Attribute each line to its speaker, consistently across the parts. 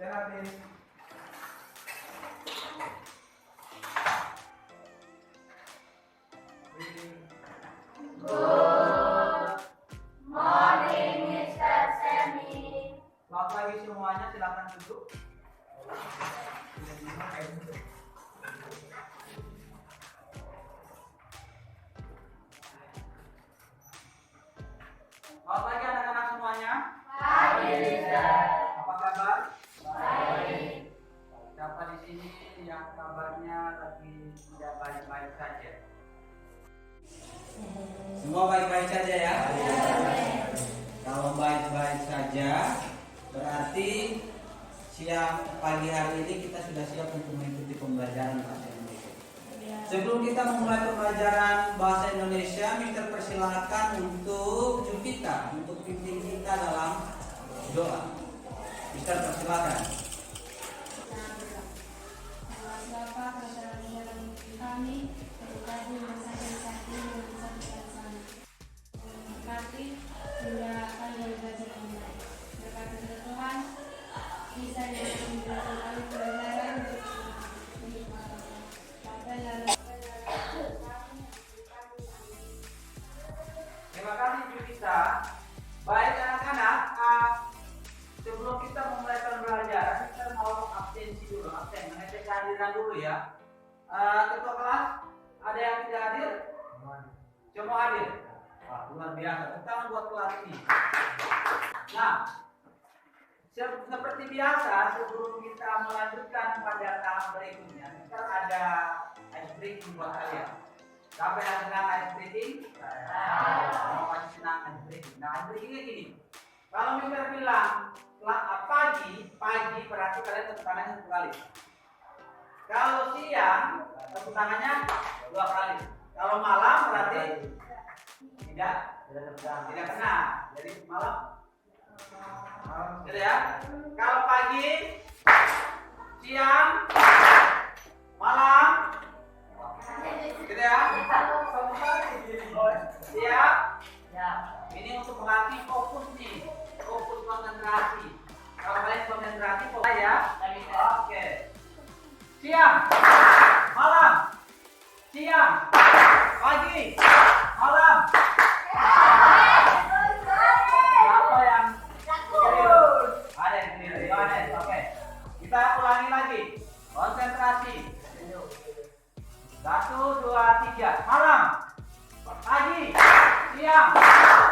Speaker 1: Terapis.
Speaker 2: Good morning, Mr. Semi.
Speaker 1: Selamat pagi semuanya, silakan duduk. Selamat pagi anak-anak semuanya.
Speaker 2: Pagi, Mister.
Speaker 1: Apa kabar?
Speaker 2: Baik.
Speaker 1: Siapa di sini yang kabarnya lagi tidak baik-baik saja? Semua baik-baik saja ya? Kalau baik-baik saja, berarti pagi hari ini kita sudah siap untuk mengikuti pembelajaran bahasa Indonesia. Sebelum kita memulai pembelajaran bahasa Indonesia, Mister persilahkan untuk Jupita, untuk pimpin kita dalam doa. Mister persilahkan.
Speaker 3: Bapa pada dalam kami, berkati masa dan sakti dan masa bersama. Berkati hingga akan belajar online. Berkati Tuhan, bisa yang menjadi kami pelajaran untuk Bapak dan
Speaker 1: Terima kasih Jupita. Baik anak-anak, sebelum kita memulai pembelajaran, kita mau absensi dulu, mengecek kehadiran dulu ya. Ketua kelas, ada yang tidak hadir? Semua hadir. Wah, luar biasa. Tepuk tangan buat kelas ini. Nah, seperti biasa, sebelum kita melanjutkan pada tahap berikutnya, kita ada ice breaking buat kalian. Siapa yang senang ice breaking? Saya pasti senang ice breaking. Nah, ice breakingnya gini. Kalau Mister bilang pagi berarti kalian tepuk tangannya 1 kali. Kalau siang tepuk tangannya 2 kali. Kalau malam berarti tidak kena. Jadi malam. Gitu ya. Kalau pagi, siang, malam, gitu ya. Siap? Ya. Ini untuk melatih fokus nih, fokus konsentrasi. Kalau kalian konsentrasi, fokus ya. Oke. Siang, malam, siang, pagi, malam. Apa yang keliru? Ada yang keliru. Yohanes, oke. Kita ulangi lagi. Konsentrasi. 1, 2, 3. Malam, pagi, siang,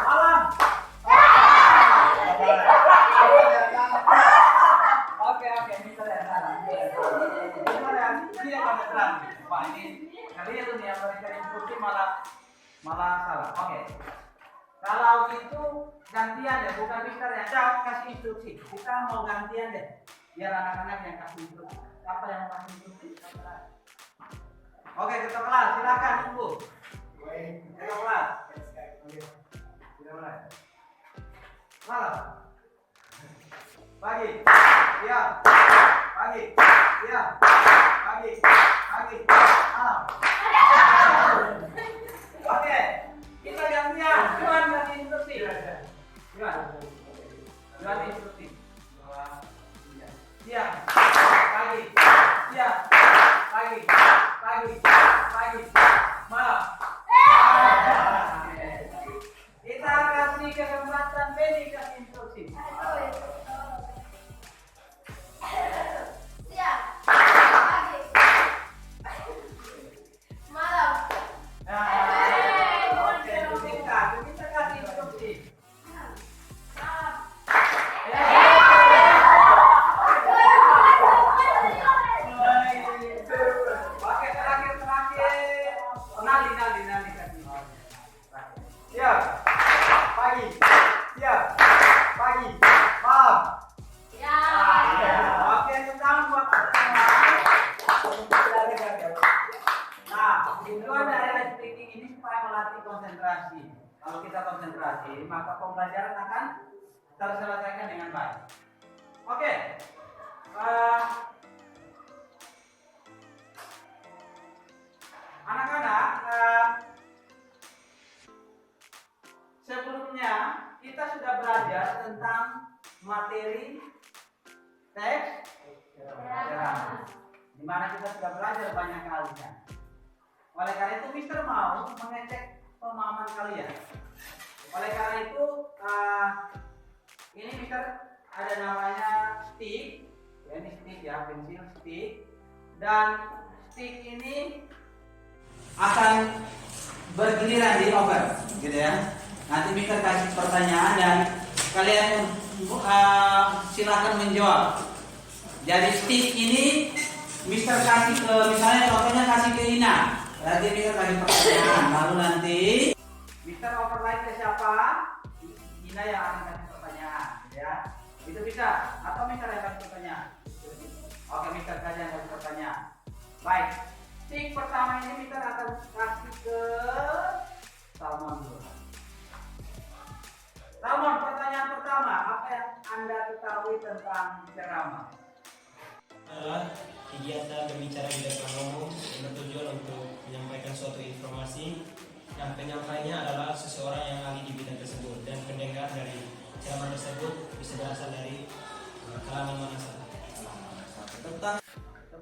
Speaker 1: malam. Oke, Mister ya. Ini yang konsentrasi. Wah, ini kalian nih yang mereka instruksi malah salah. Oke. Kalau gitu gantian ya, bukan Mister ya. Saya kasih instruksi. Kita mau gantian deh. Biar anak-anak yang kasih instruksi. Siapa yang mau kasih instruksi? Oke, ketua kelas, silakan tunggu. Ketua kelas. Kita mulai. Malam. Pagi. Siang. Pagi. Siang. Pagi. Malam. Oke. Kita gantian. Juan kasih instruksi. Juan instruksi. Siang. Pagi. Siang. Pagi. Malam. Kita kasih kesempatan Benny kasih instruksi.
Speaker 2: Siap. Pagi. Malam.
Speaker 1: Oke, Jupita kasih instruksi.
Speaker 2: Malam.
Speaker 1: Oke, terakhir. Nali kasih. Siap. Pagi. Siap. Pagi. Malam.
Speaker 2: Ya.
Speaker 1: Oke, sekarang buat nah, tujuan dari ice breaking ini supaya melatih konsentrasi. Kalau kita konsentrasi, maka pembelajaran akan terselesaikan dengan baik. Oke. Anak-anak, sebelumnya kita sudah belajar tentang materi teks ceramah. Di mana kita sudah belajar banyak kali kan. Oleh karena itu Mister mau mengecek pemahaman kalian. Oleh karena itu ini Mister ada namanya stick. Ya, ini stick ya, pensil stick. Dan stick ini akan bergiliran di over, gitu ya. Nanti Mister kasih pertanyaan dan kalian silakan menjawab. Jadi stick ini Mister kasih ke, misalnya contohnya kasih ke Ina. Nanti Mister kasih pertanyaan, lalu nanti Mister override ke siapa? Ina yang akan kasih pertanyaan, ya. Itu bisa. Atau Mister yang kasih pertanyaan. Oke, Mister saja yang kasih pertanyaan. Baik. Stick pertama ini Mister akan kasih ke Salmon dulu. Salmon, pertanyaan pertama, apa yang Anda ketahui tentang ceramah?
Speaker 4: Adalah kegiatan berbicara di depan umum yang bertujuan untuk menyampaikan suatu informasi. Nah, penyampainya adalah seseorang yang ahli di bidang tersebut dan pendengar dari ceramah tersebut bisa berasal dari kalangan mana saja.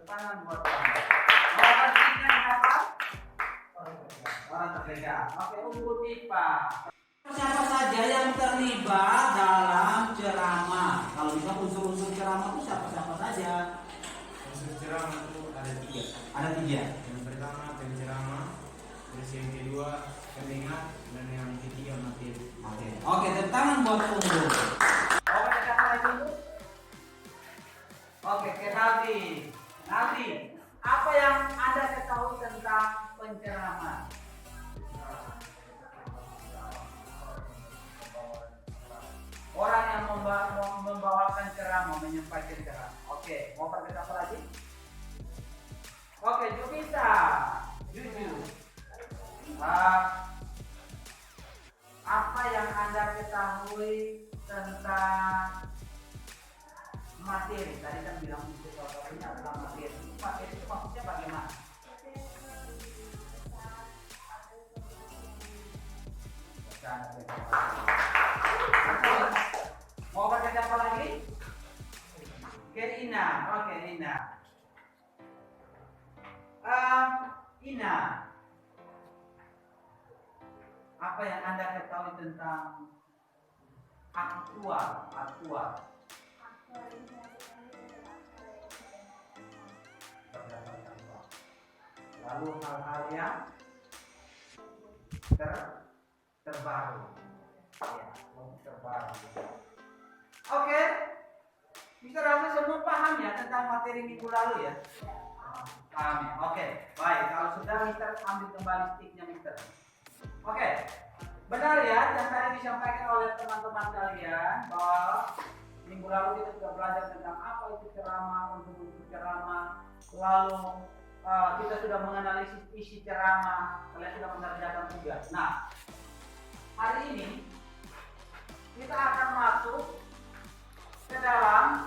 Speaker 1: Tangan buat orang terdekat apa? Orang terdekat. Oke, unggul IPA. Siapa saja yang terlibat dalam ceramah? Kalau bisa unsur-unsur ceramah itu siapa saja?
Speaker 4: Unsur ceramah itu ada 3.
Speaker 1: Ada 3.
Speaker 4: Yang pertama penceramah, terus yang kedua pendengar, dan yang ketiga materi.
Speaker 1: Oke, tangan buat unggul. Oke, kita mulai dulu. Oke, ke Nabi. Nabi, apa yang Anda ketahui tentang penceramah? Orang yang membawakan ceramah, menyampaikan ceramah. Oke, mau pakai apa lagi? Oke, Jupita, jujur. Apa yang Anda ketahui tentang materi? Tadi kan bilang itu ini adalah materi. Materi itu maksudnya bagaimana? Mau pakai apa lagi? Ke Ina. Oke, Ina. Ina, apa yang Anda ketahui tentang aktual? Lalu hal-hal yang terbaru. Ya, terbaru. Oke. Bisa rasa semua paham ya tentang materi minggu lalu ya? Paham ya? Oke, baik. Kalau sudah Mister ambil kembali sticknya Mister. Oke. Benar ya yang tadi disampaikan oleh teman-teman kalian bahwa minggu lalu kita sudah belajar tentang apa itu ceramah, untuk ceramah. Lalu kita sudah menganalisis isi ceramah, kalian sudah mengerjakan tugas. Nah, hari ini kita akan masuk ke dalam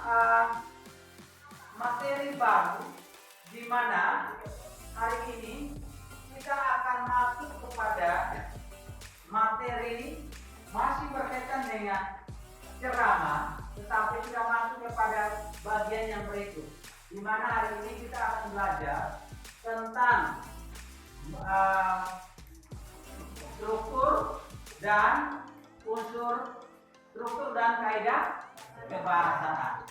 Speaker 1: materi baru, di mana hari ini kita akan masuk kepada materi masih berkaitan dengan ceramah, tetapi sudah masuk kepada bagian yang berikut, di mana hari ini kita akan belajar tentang struktur dan kaidah kebahasaan.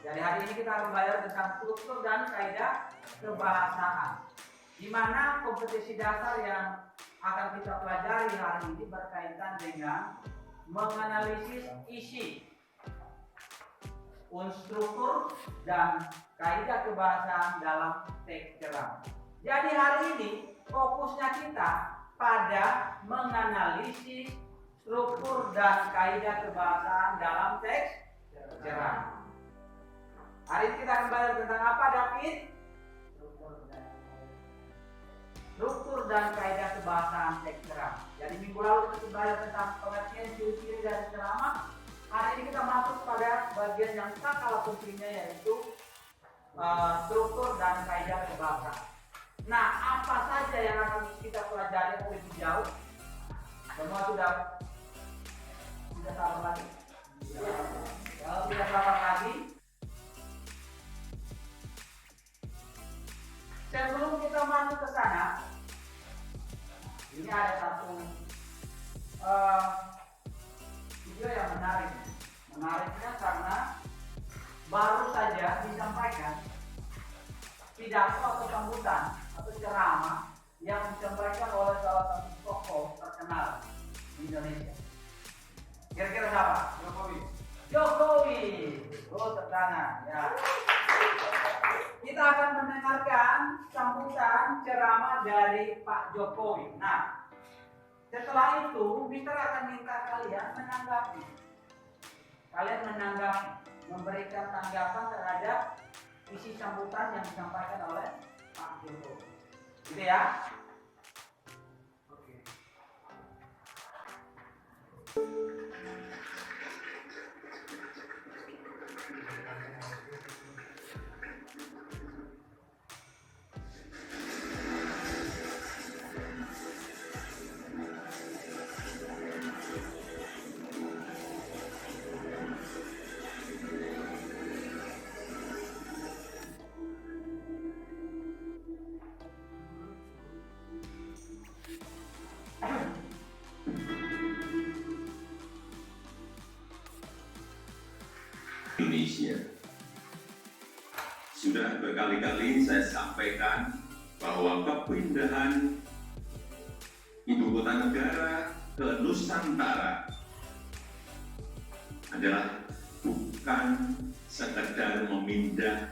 Speaker 1: Jadi hari ini kita akan belajar tentang struktur dan kaidah kebahasaan, di mana kompetensi dasar yang akan kita pelajari hari ini berkaitan dengan menganalisis isi, struktur dan kaidah kebahasaan dalam teks ceramah. Jadi hari ini fokusnya kita pada menganalisis struktur dan kaidah kebahasaan dalam teks ceramah. Hari ini kita akan belajar tentang apa, David? Struktur dan kaidah kebahasaan teks ceramah. Jadi minggu lalu kita belajar tentang pengertian ciri-ciri dari ceramah. Hari ini kita masuk pada bagian yang tak kalah pentingnya, yaitu struktur dan kaidah kebahasaan. Nah, apa saja yang akan kita pelajari lebih jauh? Semua sudah sabar lagi? Kalau tidak sabar lagi, Ini ada satu video yang menarik. Menariknya karena baru saja disampaikan pidato atau sambutan atau ceramah yang disampaikan oleh salah satu tokoh terkenal di Indonesia. Kira-kira siapa? Jokowi. Oh, tertangan ya. Kita akan mendengarkan sambutan ceramah dari Pak Jokowi. Nah, setelah itu Mister akan minta kalian menanggapi. Kalian menanggapi, memberikan tanggapan terhadap isi sambutan yang disampaikan oleh Pak Jokowi. Gitu ya? Oke.
Speaker 5: Indonesia. Sudah berkali-kali saya sampaikan bahwa kepindahan ibu kota negara ke Nusantara adalah bukan sekedar memindah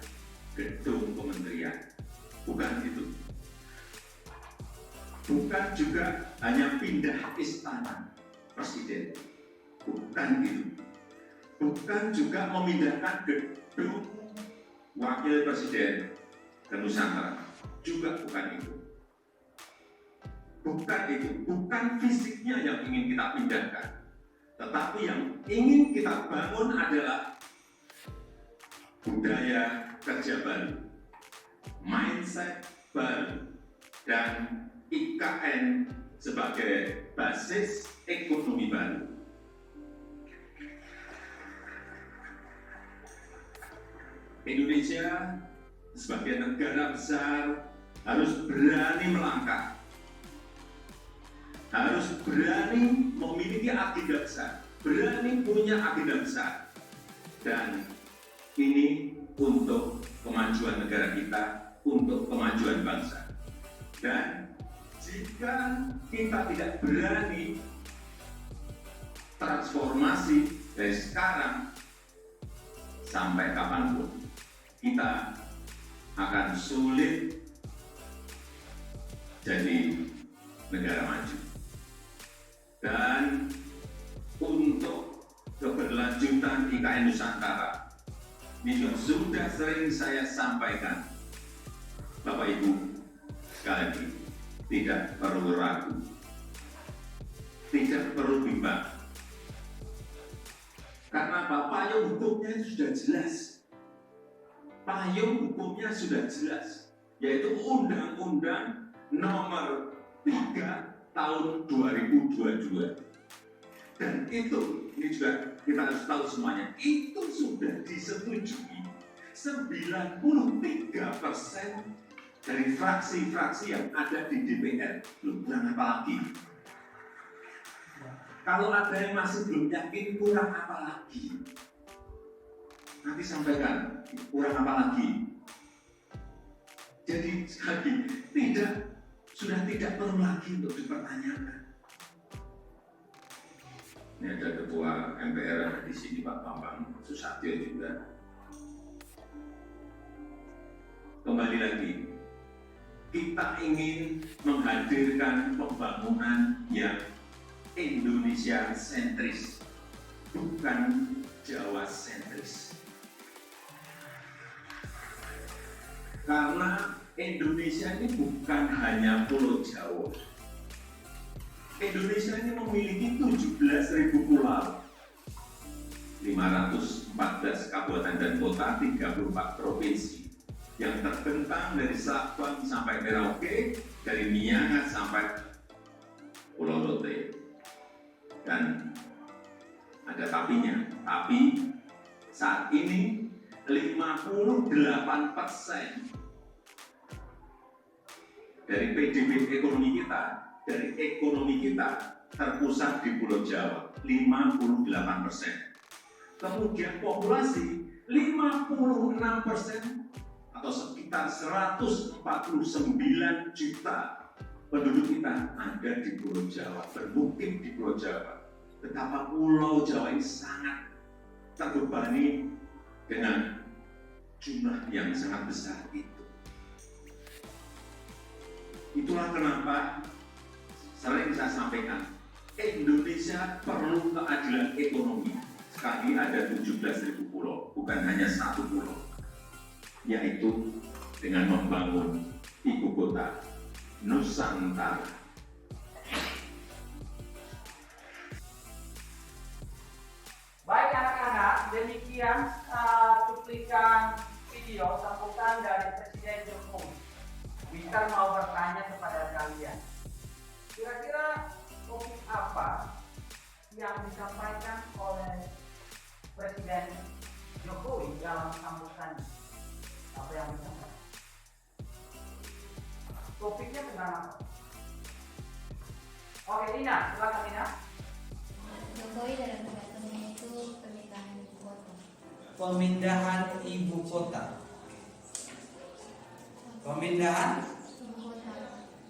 Speaker 5: gedung kementerian, bukan itu. Bukan juga hanya pindah istana presiden, bukan itu. Bukan juga memindahkan gedung wakil presiden ke Nusantara, juga bukan itu. Bukan itu, bukan fisiknya yang ingin kita pindahkan, tetapi yang ingin kita bangun adalah budaya kerja baru, mindset baru, dan IKN sebagai basis ekonomi baru. Indonesia sebagai negara besar harus berani melangkah, harus berani memiliki agenda besar, berani punya agenda besar, dan ini untuk kemajuan negara kita, untuk kemajuan bangsa. Dan jika kita tidak berani transformasi dari sekarang sampai kapanpun, kita akan sulit jadi negara maju. Dan untuk keberlanjutan IKN Nusantara, ini juga sudah sering saya sampaikan, Bapak Ibu, sekali lagi, tidak perlu ragu, tidak perlu bimbang, karena payung hukumnya sudah jelas. Payung hukumnya sudah jelas, yaitu Undang-Undang Nomor 3 Tahun 2022. Dan itu, ini juga kita harus tahu semuanya, itu sudah disetujui 93% dari fraksi-fraksi yang ada di DPR. Belum kurang apa lagi? Kalau ada yang masih belum yakin, kurang apa lagi? Nanti sampaikan, kurang apa lagi? Jadi sekali sudah tidak perlu lagi untuk dipertanyakan. Ini ada Ketua MPR di sini, Pak Bambang Susatyo juga. Kembali lagi, kita ingin menghadirkan pembangunan yang Indonesia sentris, bukan Jawa sentris. Karena Indonesia ini bukan hanya Pulau Jawa. Indonesia ini memiliki 17.000 pulau, 514 kabupaten dan kota, 34 provinsi yang terbentang dari Sabang sampai Merauke, dari Miangas sampai Pulau Rote. Dan ada tapinya, tapi saat ini 58% dari PDB ekonomi kita dari ekonomi kita terpusat di Pulau Jawa, 58%. Kemudian populasi 56% atau sekitar 149 juta penduduk kita ada di Pulau Jawa, bermukim di Pulau Jawa. Betapa Pulau Jawa ini sangat terbebani dengan jumlah yang sangat besar itu. Itulah kenapa sering saya sampaikan, Indonesia perlu keadilan ekonomi. Sekali ada 17.000 pulau, bukan hanya satu pulau, yaitu dengan membangun ibu kota Nusantara.
Speaker 1: Baik anak-anak, demikian cuplikan video sambutan dari Presiden Jokowi. Winter mau bertanya kepada kalian, kira-kira topik apa yang disampaikan oleh Presiden Jokowi dalam sambutannya? Apa yang disampaikan? Topiknya tentang apa? Oke, Ina, silakan Ina.
Speaker 3: Jokowi dalam pidatonya itu pemindahan ibu kota.
Speaker 1: Pemindahan ibu kota. Pemindahan
Speaker 3: Ibu kota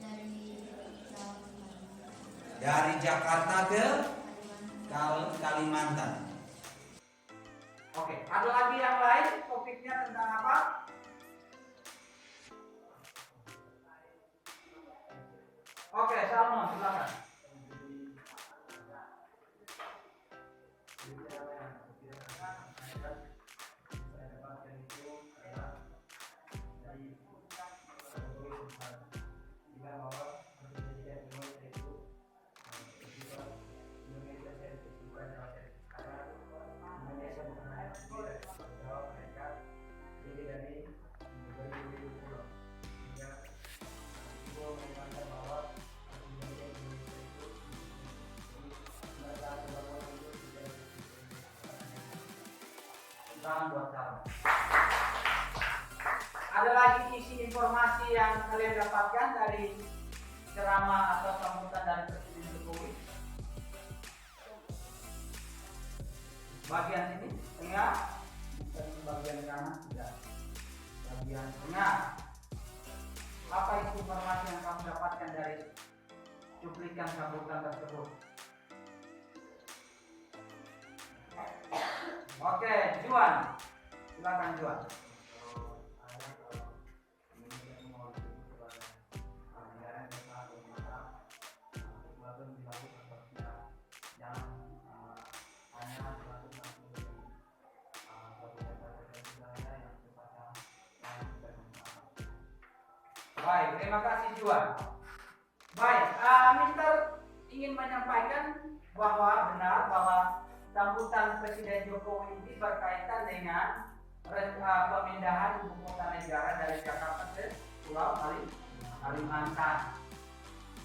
Speaker 3: dari Jawa ke Kalimantan.
Speaker 1: dari Jakarta ke
Speaker 3: Kalimantan.
Speaker 1: Kalimantan. Oke, ada lagi yang lain? Topiknya tentang apa? Oke, Salmon, silakan. Buat kamu. Ada lagi isi informasi yang kalian dapatkan dari ceramah atau sambutan dari Presiden Jokowi? Bagian ini tengah, dan bagian kanan tidak. Bagian tengah. Apa isi informasi yang kamu dapatkan dari cuplikan sambutan tersebut? Oke, Juan, silakan Juan. Baik, terima kasih Juan. Baik, Mister ingin menyampaikan bahwa benar bahwa sambutan Presiden Jokowi ini berkaitan dengan pemindahan ibu kota negara dari Jakarta ke Pulau Kalimantan.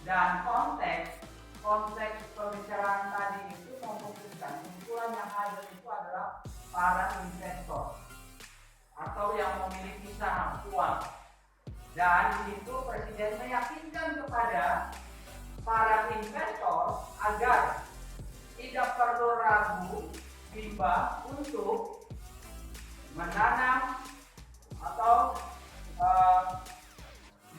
Speaker 1: Dan konteks pembicaraan tadi itu memungkinkan kumpulan yang hadir itu adalah para investor atau yang memiliki saham uang. Dan di situ Presiden meyakinkan kepada para investor agar tidak perlu ragu bimbang untuk menanam atau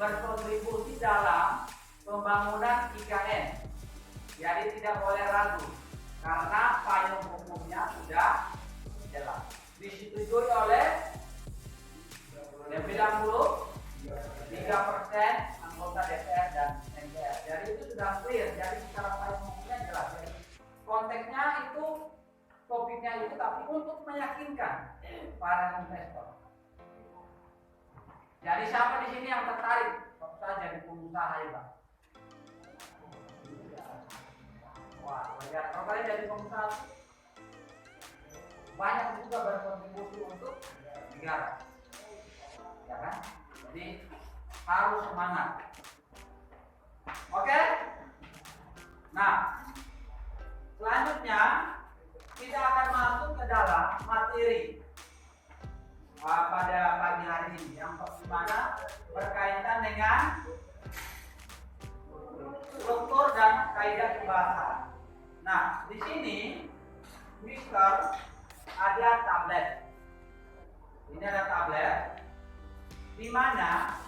Speaker 1: berkontribusi dalam pembangunan IKN. Jadi tidak boleh ragu karena payung hukumnya sudah jelas. Disetujui oleh 93% anggota DPR dan MPR. Jadi itu sudah clear. Jadi secara payung hukumnya jelas. Jadi konteksnya itu, topiknya itu tapi untuk meyakinkan para investor. Jadi siapa di sini yang tertarik? Tentu saja jadi pengusaha ya Bang. Wah, ya, kalau kalian jadi pengusaha banyak juga berkontribusi untuk negara, ya kan? Jadi harus semangat. Oke? Nah, selanjutnya kita akan masuk ke dalam materi pada pagi hari ini yang mana berkaitan dengan struktur dan kaidah kebahasaan. Nah, di sini Mister ada tablet. Ini ada tablet di mana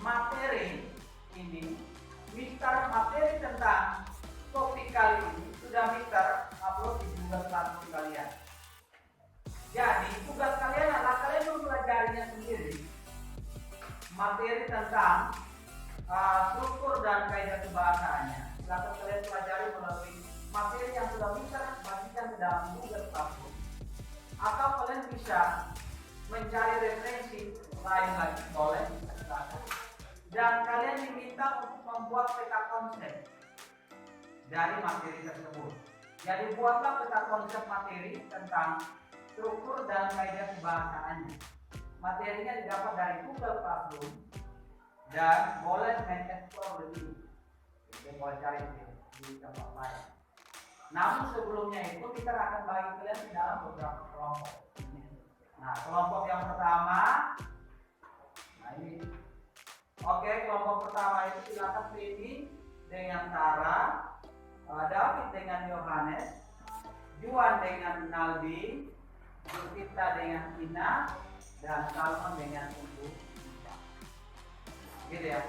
Speaker 1: materi ini, Mister materi tentang topik kali ini sudah Mister upload di Google Classroom kalian. Jadi tugas kalian adalah kalian mempelajarinya sendiri materi tentang struktur dan kaidah kebahasaannya. Silakan kalian pelajari melalui materi yang sudah Mister bagikan ke dalam Google Classroom. Atau kalian bisa mencari referensi lain lagi, boleh silakan. Dan kalian diminta untuk membuat peta konsep dari materi tersebut. Jadi buatlah peta konsep materi tentang struktur dan kaidah kebahasaannya. Materinya didapat dari Google Classroom dan boleh mengeksplor lebih. Kita boleh cari di tempat lain. Namun sebelumnya itu kita akan bagi kalian di dalam beberapa kelompok. Nah, kelompok yang pertama, nah ini, oke, kelompok pertama itu silakan pilih dengan Tara, David dengan Yohanes, Juan dengan Naldi, Julita dengan Ina, dan Salman dengan Ibu. Gitu ya.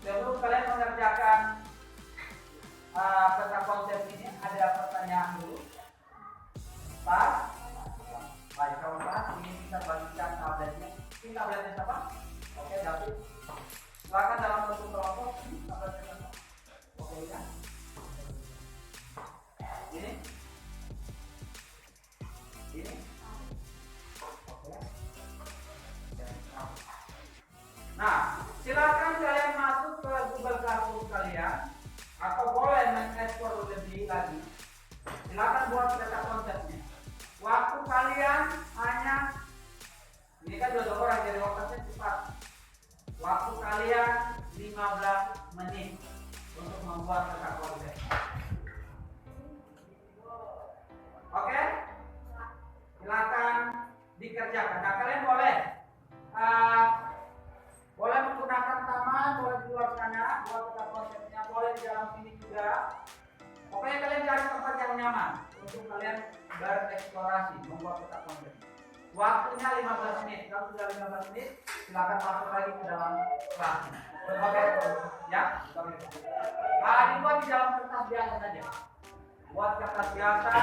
Speaker 1: Sebelum kalian mengerjakan peta konsep ini, ada pertanyaan dulu. Pas? Baik, kalau pas ini kita bagikan tabletnya. Ini tabletnya siapa? Oke, David. Silakan dalam satu kelompok. Ini tabletnya siapa? Oke, ya. Ini? Ini? Oke. Nah, silakan kalian masuk ke Google Classroom kalian atau boleh mengeksplor lebih lagi. Silakan buat peta konsepnya. Waktu kalian hanya, ini kan 2 orang jadi waktunya cepat. Waktu kalian 15 menit untuk membuat peta konsep. Oke? Silakan dikerjakan. Nah, kalian boleh menggunakan taman, boleh di luar sana buat peta konsepnya, boleh di dalam sini juga. Pokoknya kalian cari tempat yang nyaman untuk kalian bereksplorasi membuat peta konsep. Waktunya 15 menit. Kalau sudah 15 menit, silakan masuk lagi ke dalam kelas. Oke, ya. Dibuat di dalam kertas biasa saja. Buat kertas biasa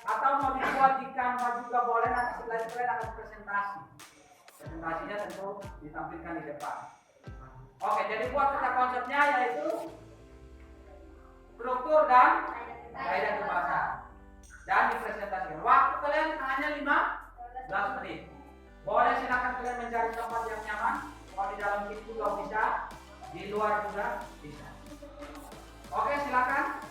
Speaker 1: atau mau dibuat di Canva juga boleh. Nanti setelah itu kalian akan presentasi. Presentasinya tentu ditampilkan di depan. Oke, jadi buat peta konsepnya yaitu struktur dan kaidah kebahasaan dan dipresentasikan. Waktu kalian hanya 15 menit. Boleh silakan kalian mencari tempat yang nyaman. Kalau di dalam situ juga bisa, di luar juga bisa. Oke, silakan.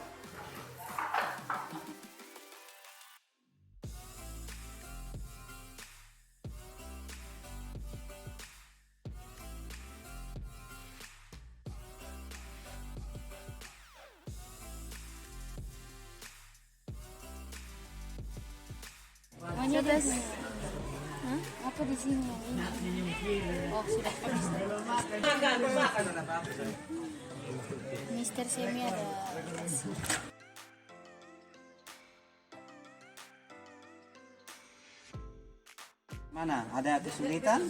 Speaker 3: Hanya das. Hah? Apa di sini? Oh, sudah. Mister Semi ada.
Speaker 6: Mana? Ada kesulitan?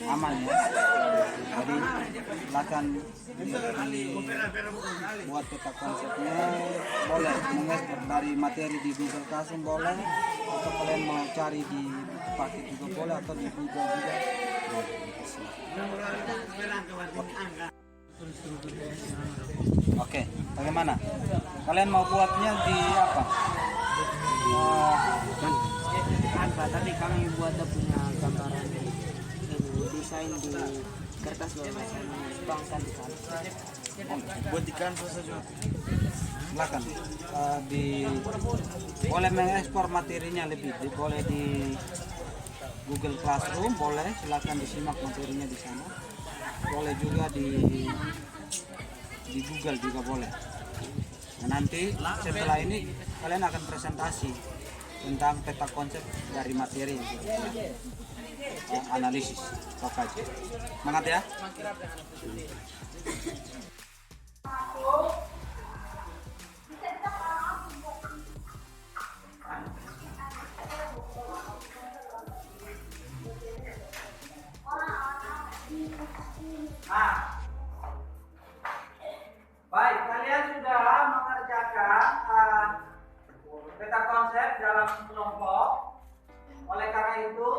Speaker 6: Aman ya? Jadi silakan buat peta konsepnya, boleh mengekspor dari materi di Google Classroom boleh, atau kalian mau cari di paket juga boleh, atau di Google juga. Oke, bagaimana? Kalian mau buatnya di apa?
Speaker 7: Canva, tapi kami buat punya gambaran desain di kertas bawah bangsa di sana.
Speaker 6: Buat di Canva saja. Silakan boleh mengekspor materinya lebih, boleh di Google Classroom, boleh silakan disimak materinya di sana. Boleh juga di Google juga boleh. Nah, nanti setelah ini kalian akan presentasi tentang peta konsep dari materi. analisis. Sok aja. Semangat ya.
Speaker 1: Nah, baik, kalian sudah mengerjakan peta konsep dalam kelompok. Oleh karena itu,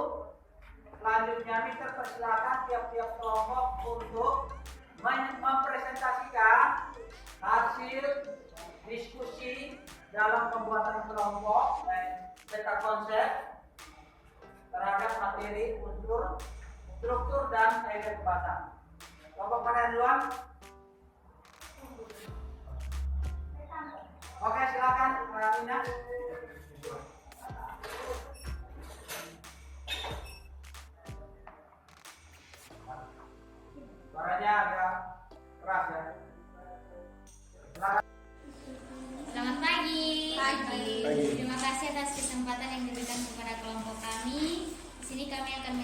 Speaker 1: selanjutnya Mister persilakan tiap-tiap kelompok untuk mempresentasikan hasil diskusi dalam pembuatan kelompok dan peta konsep terhadap materi, unsur, struktur, dan kaidah kebahasan. Kelompok mana duluan? Oke, silakan Ina. Suaranya agak keras ya. Silakan.
Speaker 3: Selamat pagi.
Speaker 2: Pagi.
Speaker 3: Terima kasih atas kesempatan yang diberikan kepada kelompok kami. Di sini kami akan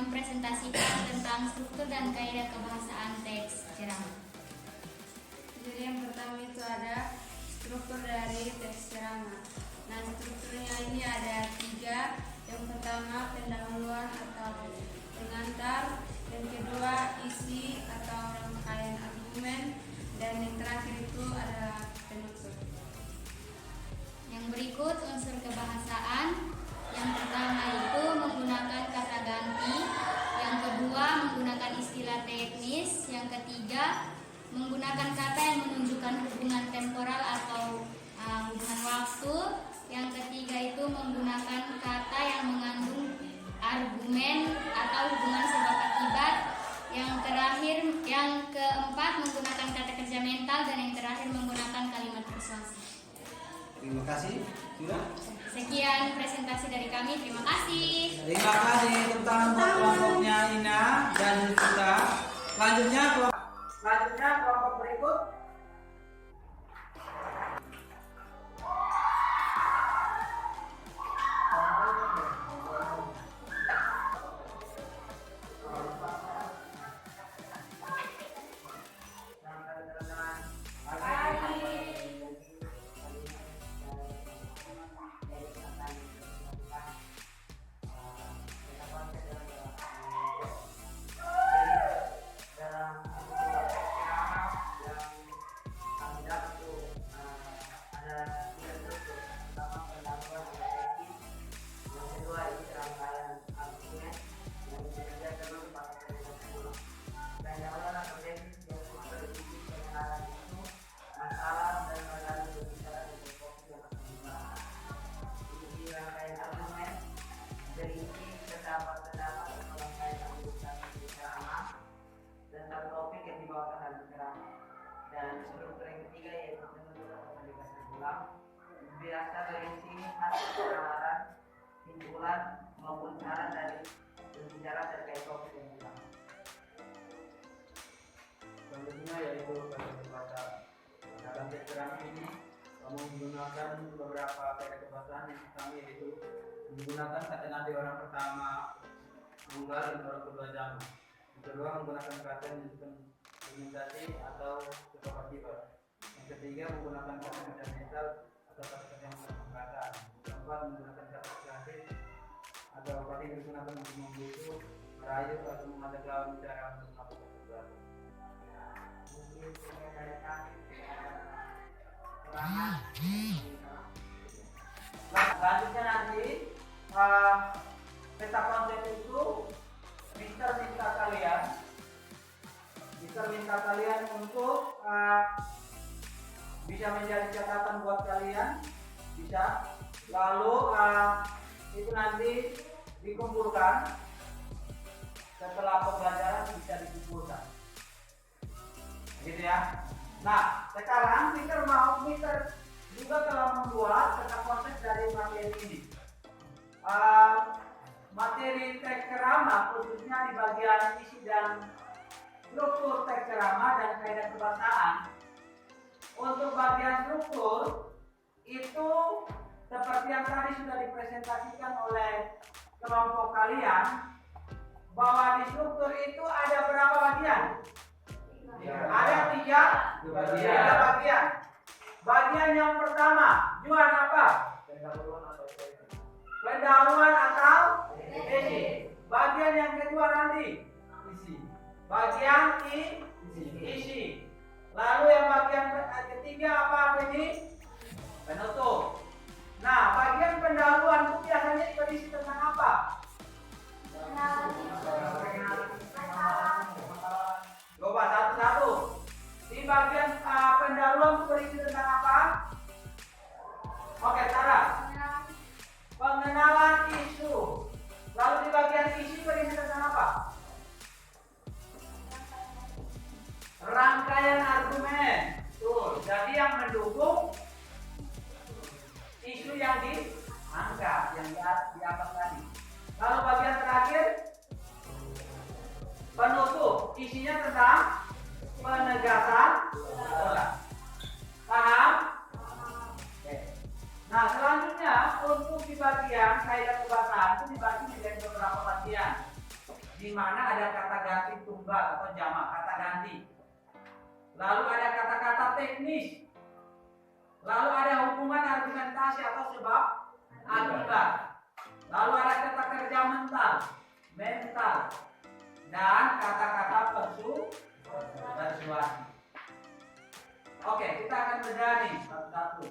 Speaker 3: mempresentasikan tentang struktur dan kaidah kebahasaan teks ceramah.
Speaker 2: Jadi yang pertama itu ada struktur dari teks ceramah. Nah, strukturnya ini ada 3. Yang pertama pendahuluan atau pengantar, yang kedua isi atau rangkaian argumen, dan yang terakhir itu adalah penutup.
Speaker 3: Yang berikut unsur kebahasaan. Yang pertama itu menggunakan kata ganti, yang kedua menggunakan istilah teknis, yang ketiga menggunakan kata yang menunjukkan hubungan temporal atau hubungan waktu, yang ketiga itu menggunakan kata yang mengandung argumen atau hubungan sebab akibat, yang keempat menggunakan kata kerja mental, dan yang terakhir menggunakan kalimat persuasi.
Speaker 6: Terima kasih. Sudah.
Speaker 3: Sekian presentasi dari kami. Terima kasih.
Speaker 1: Terima kasih tepuk tangan buat kelompoknya Ina dan Yusuta. Selanjutnya kelompok berikut. Dan struktur yang ketiga yaitu penutup atau penjelasan ulang, biasa berisi hasil penalaran, simpulan maupun saran dari berbicara terkait topik yang diulang. Selanjutnya yaitu kaidah kebahasaan. Dalam teks ceramah ini kamu menggunakan beberapa kaidah kebahasaan. Yang pertama yaitu menggunakan kata nanti orang pertama tunggal dan orang kedua jamak. Yang kedua menggunakan kata yang menunjukkan argumentasi atau sebab akibat. Yang ketiga menggunakan kata kerja mental atau kata kerja perkataan. Yang keempat menggunakan kata kreatif atau kata yang digunakan untuk membujuk, merayu atau mengajak lawan bicara untuk melakukan sesuatu. Mungkin dari kami selanjutnya nanti peta konsep itu Mister minta kalian untuk bisa menjadi catatan buat kalian, bisa. Lalu itu nanti dikumpulkan setelah pembelajaran, bisa dikumpulkan, gitu ya. Nah, sekarang Mister juga telah membuat peta konsep dari materi ini. Materi teks ceramah khususnya di bagian isi dan struktur teks ceramah dan kaidah kebahasaan. Untuk bagian struktur itu seperti yang tadi sudah dipresentasikan oleh kelompok kalian bahwa di struktur itu ada berapa bagian? Ada tiga bagian. Bagian yang pertama, Juan apa? Pendahuluan atau isi. Bagian yang kedua nanti bagian isi. Lalu yang bagian ketiga apa ini? Penutup. Nah, bagian pendahuluan itu biasanya berisi tentang apa? Coba satu-satu. Di bagian pendahuluan itu berisi tentang apa? Oke, Sarah. Pengenalan isu. Lalu di bagian isi berisi tentang apa? Rangkaian argumen. Tuh, jadi yang mendukung isu yang diangkat, yang di atas tadi. Lalu bagian terakhir penutup, isinya tentang penegasan bola. Paham? Oke. Nah, selanjutnya untuk di bagian kaidah kebahasaan itu dibagi menjadi beberapa bagian, di mana ada kata ganti tunggal atau jamak, kata ganti. Lalu ada kata-kata teknis. Lalu ada hubungan argumentasi atau sebab akibat. Lalu ada kata kerja mental, dan kata-kata persuasi. Oke, kita akan berani satu-satu.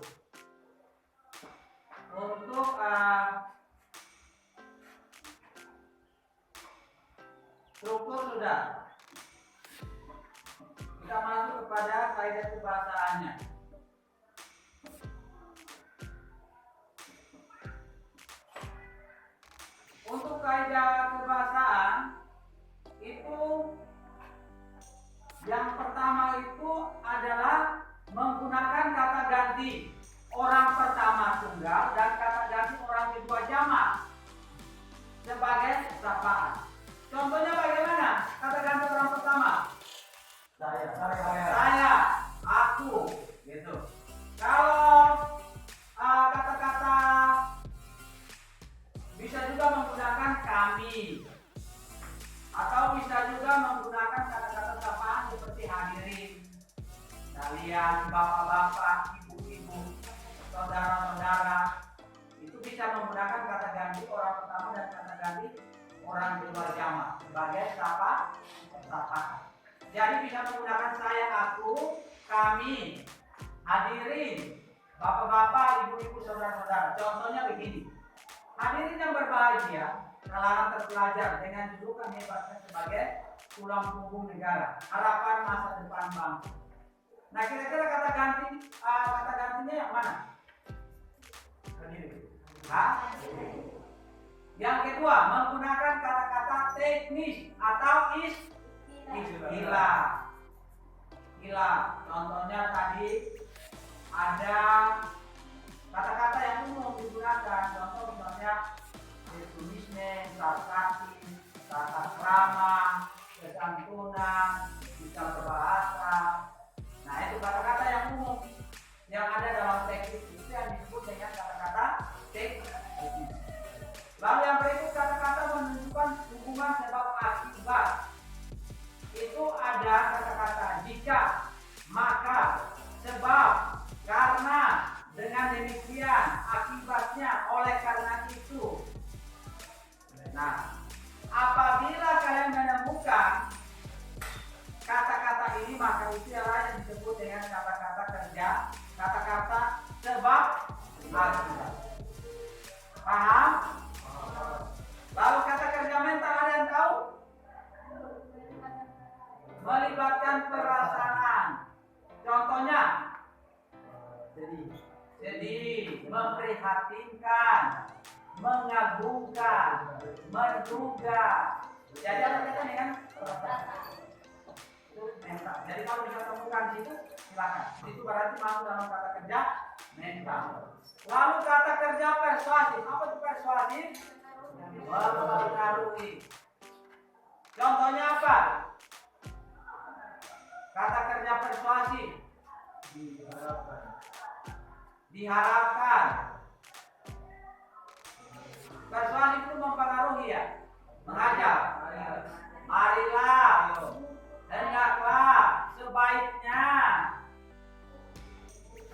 Speaker 1: Untuk struktur sudah. Kita masuk kepada kaidah kebahasaannya. Untuk kaidah kebahasaan itu yang pertama itu adalah menggunakan kata ganti orang pertama tunggal dan kata ganti orang kedua jamak sebagai sapaan. Contohnya bagaimana? Kata ganti orang pertama. Saya, aku, gitu. Kalau kata-kata bisa juga menggunakan kami, atau bisa juga menggunakan kata-kata sapaan seperti hadirin, kalian, bapak-bapak, ibu-ibu, saudara-saudara. Itu bisa menggunakan kata ganti orang pertama dan kata ganti orang kedua jamak sebagai sapaan. Jadi bisa menggunakan saya, aku, kami, hadirin, bapak-bapak, ibu-ibu, saudara-saudara. Contohnya begini. Hadirin yang berbahagia, kalangan terpelajar dengan julukan hebatnya sebagai tulang punggung negara, harapan masa depan bangsa. Nah, kira-kira kata gantinya yang mana? Yang kedua, menggunakan kata-kata teknis atau istilah. Contohnya tadi ada kata-kata yang umum digunakan. Contoh misalnya definisme, sarkastik, tata krama, kesantunan, bisa berbahasa. Nah, itu kata-kata yang umum yang ada dalam teks itu yang disebut dengan kata-kata teknis. Lalu yang berikut kata-kata menunjukkan hubungan sebab akibat. Itu ada kata-kata jika, maka, sebab, karena, dengan demikian, akibatnya, oleh karena itu. Nah, apabila kalian menemukan kata-kata ini, maka istilah yang disebut dengan kata-kata kerja, kata-kata sebab akibat. Paham? Lalu kata kerja mental ada yang tahu? Melibatkan perasaan. Contohnya sedih, memprihatinkan, mengagumkan, menduga. Jadi apa kita nih kan? Itu mental. Jadi kalau bisa temukan di situ, silakan. Itu berarti masuk dalam kata kerja mental. Lalu kata kerja persuasif. Apa itu persuasif? Mempengaruhi. Contohnya apa? Kata kerja persuasif. Diharapkan. Persuasif itu mempengaruhi dia? Mengajar. Marilah, hendaklah, sebaiknya,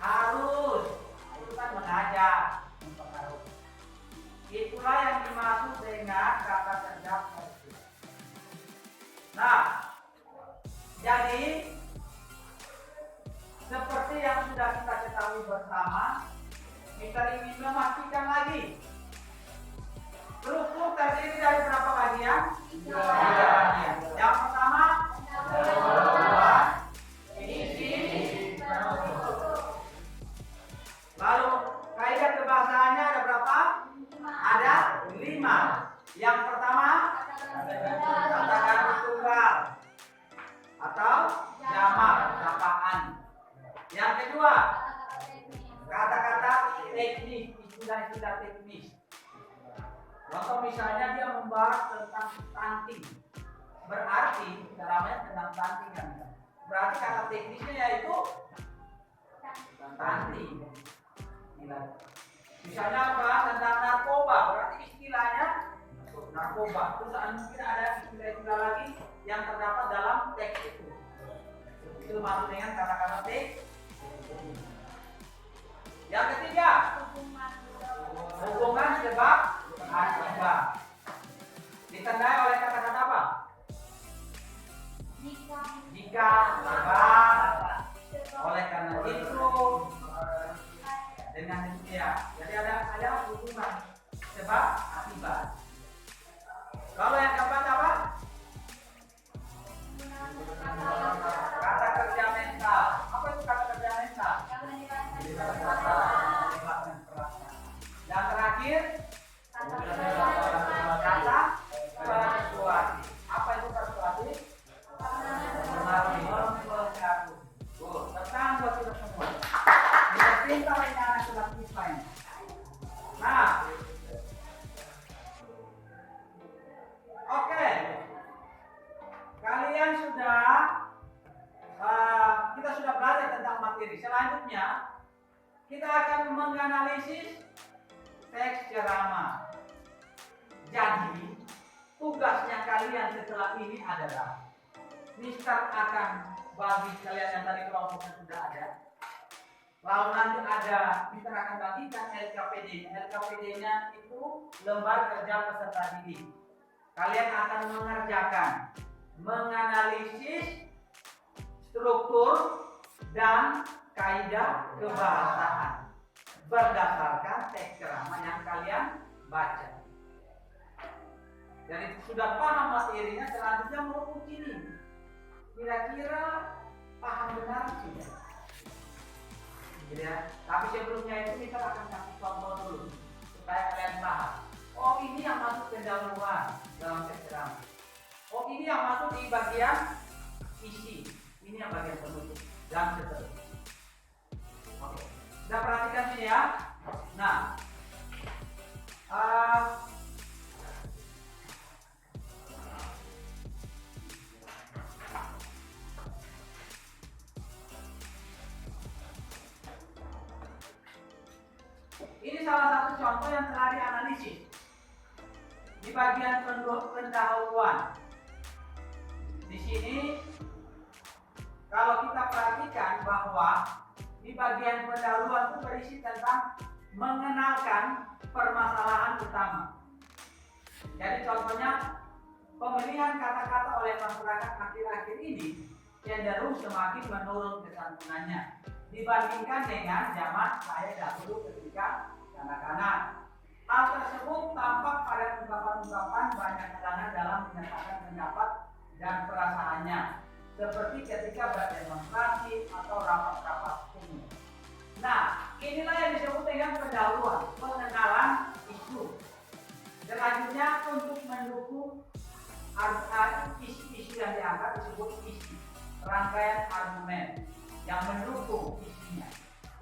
Speaker 1: harus, itu kan mengajar, mempengaruhi. Itulah yang dimaksud dengan kata kerja positif. Nah, jadi seperti yang sudah kita ketahui bersama, kita ingin memastikan lagi. Struktur terdiri dari berapa bagian? 3 bagian. Yang pertama, pendahuluan, isi, penutup. Lalu kaidah kebahasaannya ada berapa? Ada 5. Yang pertama, kata-kata tunggal atau jamak, sapaan. Yang kedua, kata-kata teknis, istilah-istilah teknis. Contoh misalnya dia membahas tentang stunting, berarti dalamnya tentang stunting kan? Berarti kata teknisnya yaitu stunting. Misalnya bahas tentang narkoba, berarti istilahnya narkoba. Terus mungkin ada istilah-istilah lagi yang terdapat dalam teks itu. Itu maksud dengan kata-kata teks. Yang ketiga, hubungan sebab akibat. Ditandai oleh kata-kata apa? Jika, sebab, oleh karena itu, dengan demikian. Jadi ada hubungan sebab akibat. Kalau yang keempat apa? Kata kerja mental. Apa itu kata kerja mental? Yang terakhir, kata persuasi. Apa itu persuasi? Mempengaruhi. Tentang buat kita semua. Kita cinta ini anak sudah kita ini. Nah, oke. Kalian sudah kita sudah belajar tentang materi. Selanjutnya kita akan menganalisis teks ceramah. Jadi tugasnya kalian setelah ini adalah Mister akan bagi kalian yang tadi kelompoknya sudah ada. Lalu nanti ada Mister akan bagikan LKPD. LKPD-nya itu lembar kerja peserta didik. Kalian akan mengerjakan menganalisis struktur dan kaidah kebahasaan berdasarkan teks ceramah yang kalian baca. Jadi sudah paham materinya, selanjutnya mau uji nih. Kira-kira paham benar tidak? Gitu ya. Tapi sebelumnya itu kita akan kasih contoh dulu supaya kalian paham. Oh, ini yang masuk pendahuluan dalam teks ceramah. Oh, ini yang masuk di bagian isi. Ini yang bagian penutup dan seterusnya. Oke, kita perhatikan sini ya. Nah, ini salah satu contoh yang telah dianalisis di bagian pendahuluan. Di sini kalau kita perhatikan bahwa di bagian pendahuluan itu berisi tentang mengenalkan permasalahan utama. Jadi contohnya pemilihan kata-kata oleh masyarakat akhir-akhir ini cenderung semakin menurun kesantunannya dibandingkan dengan zaman saya dahulu ketika kanak-kanak. Hal tersebut tampak pada ungkapan-ungkapan banyak kalangan dalam menyatakan pendapat dan perasaannya, seperti ketika berdemonstrasi atau rapat-rapat umum. Nah, inilah yang disebut dengan pendahuluan, pengenalan isu. Selanjutnya untuk mendukung isu-isu yang diangkat disebut isi, rangkaian argumen yang mendukung isinya,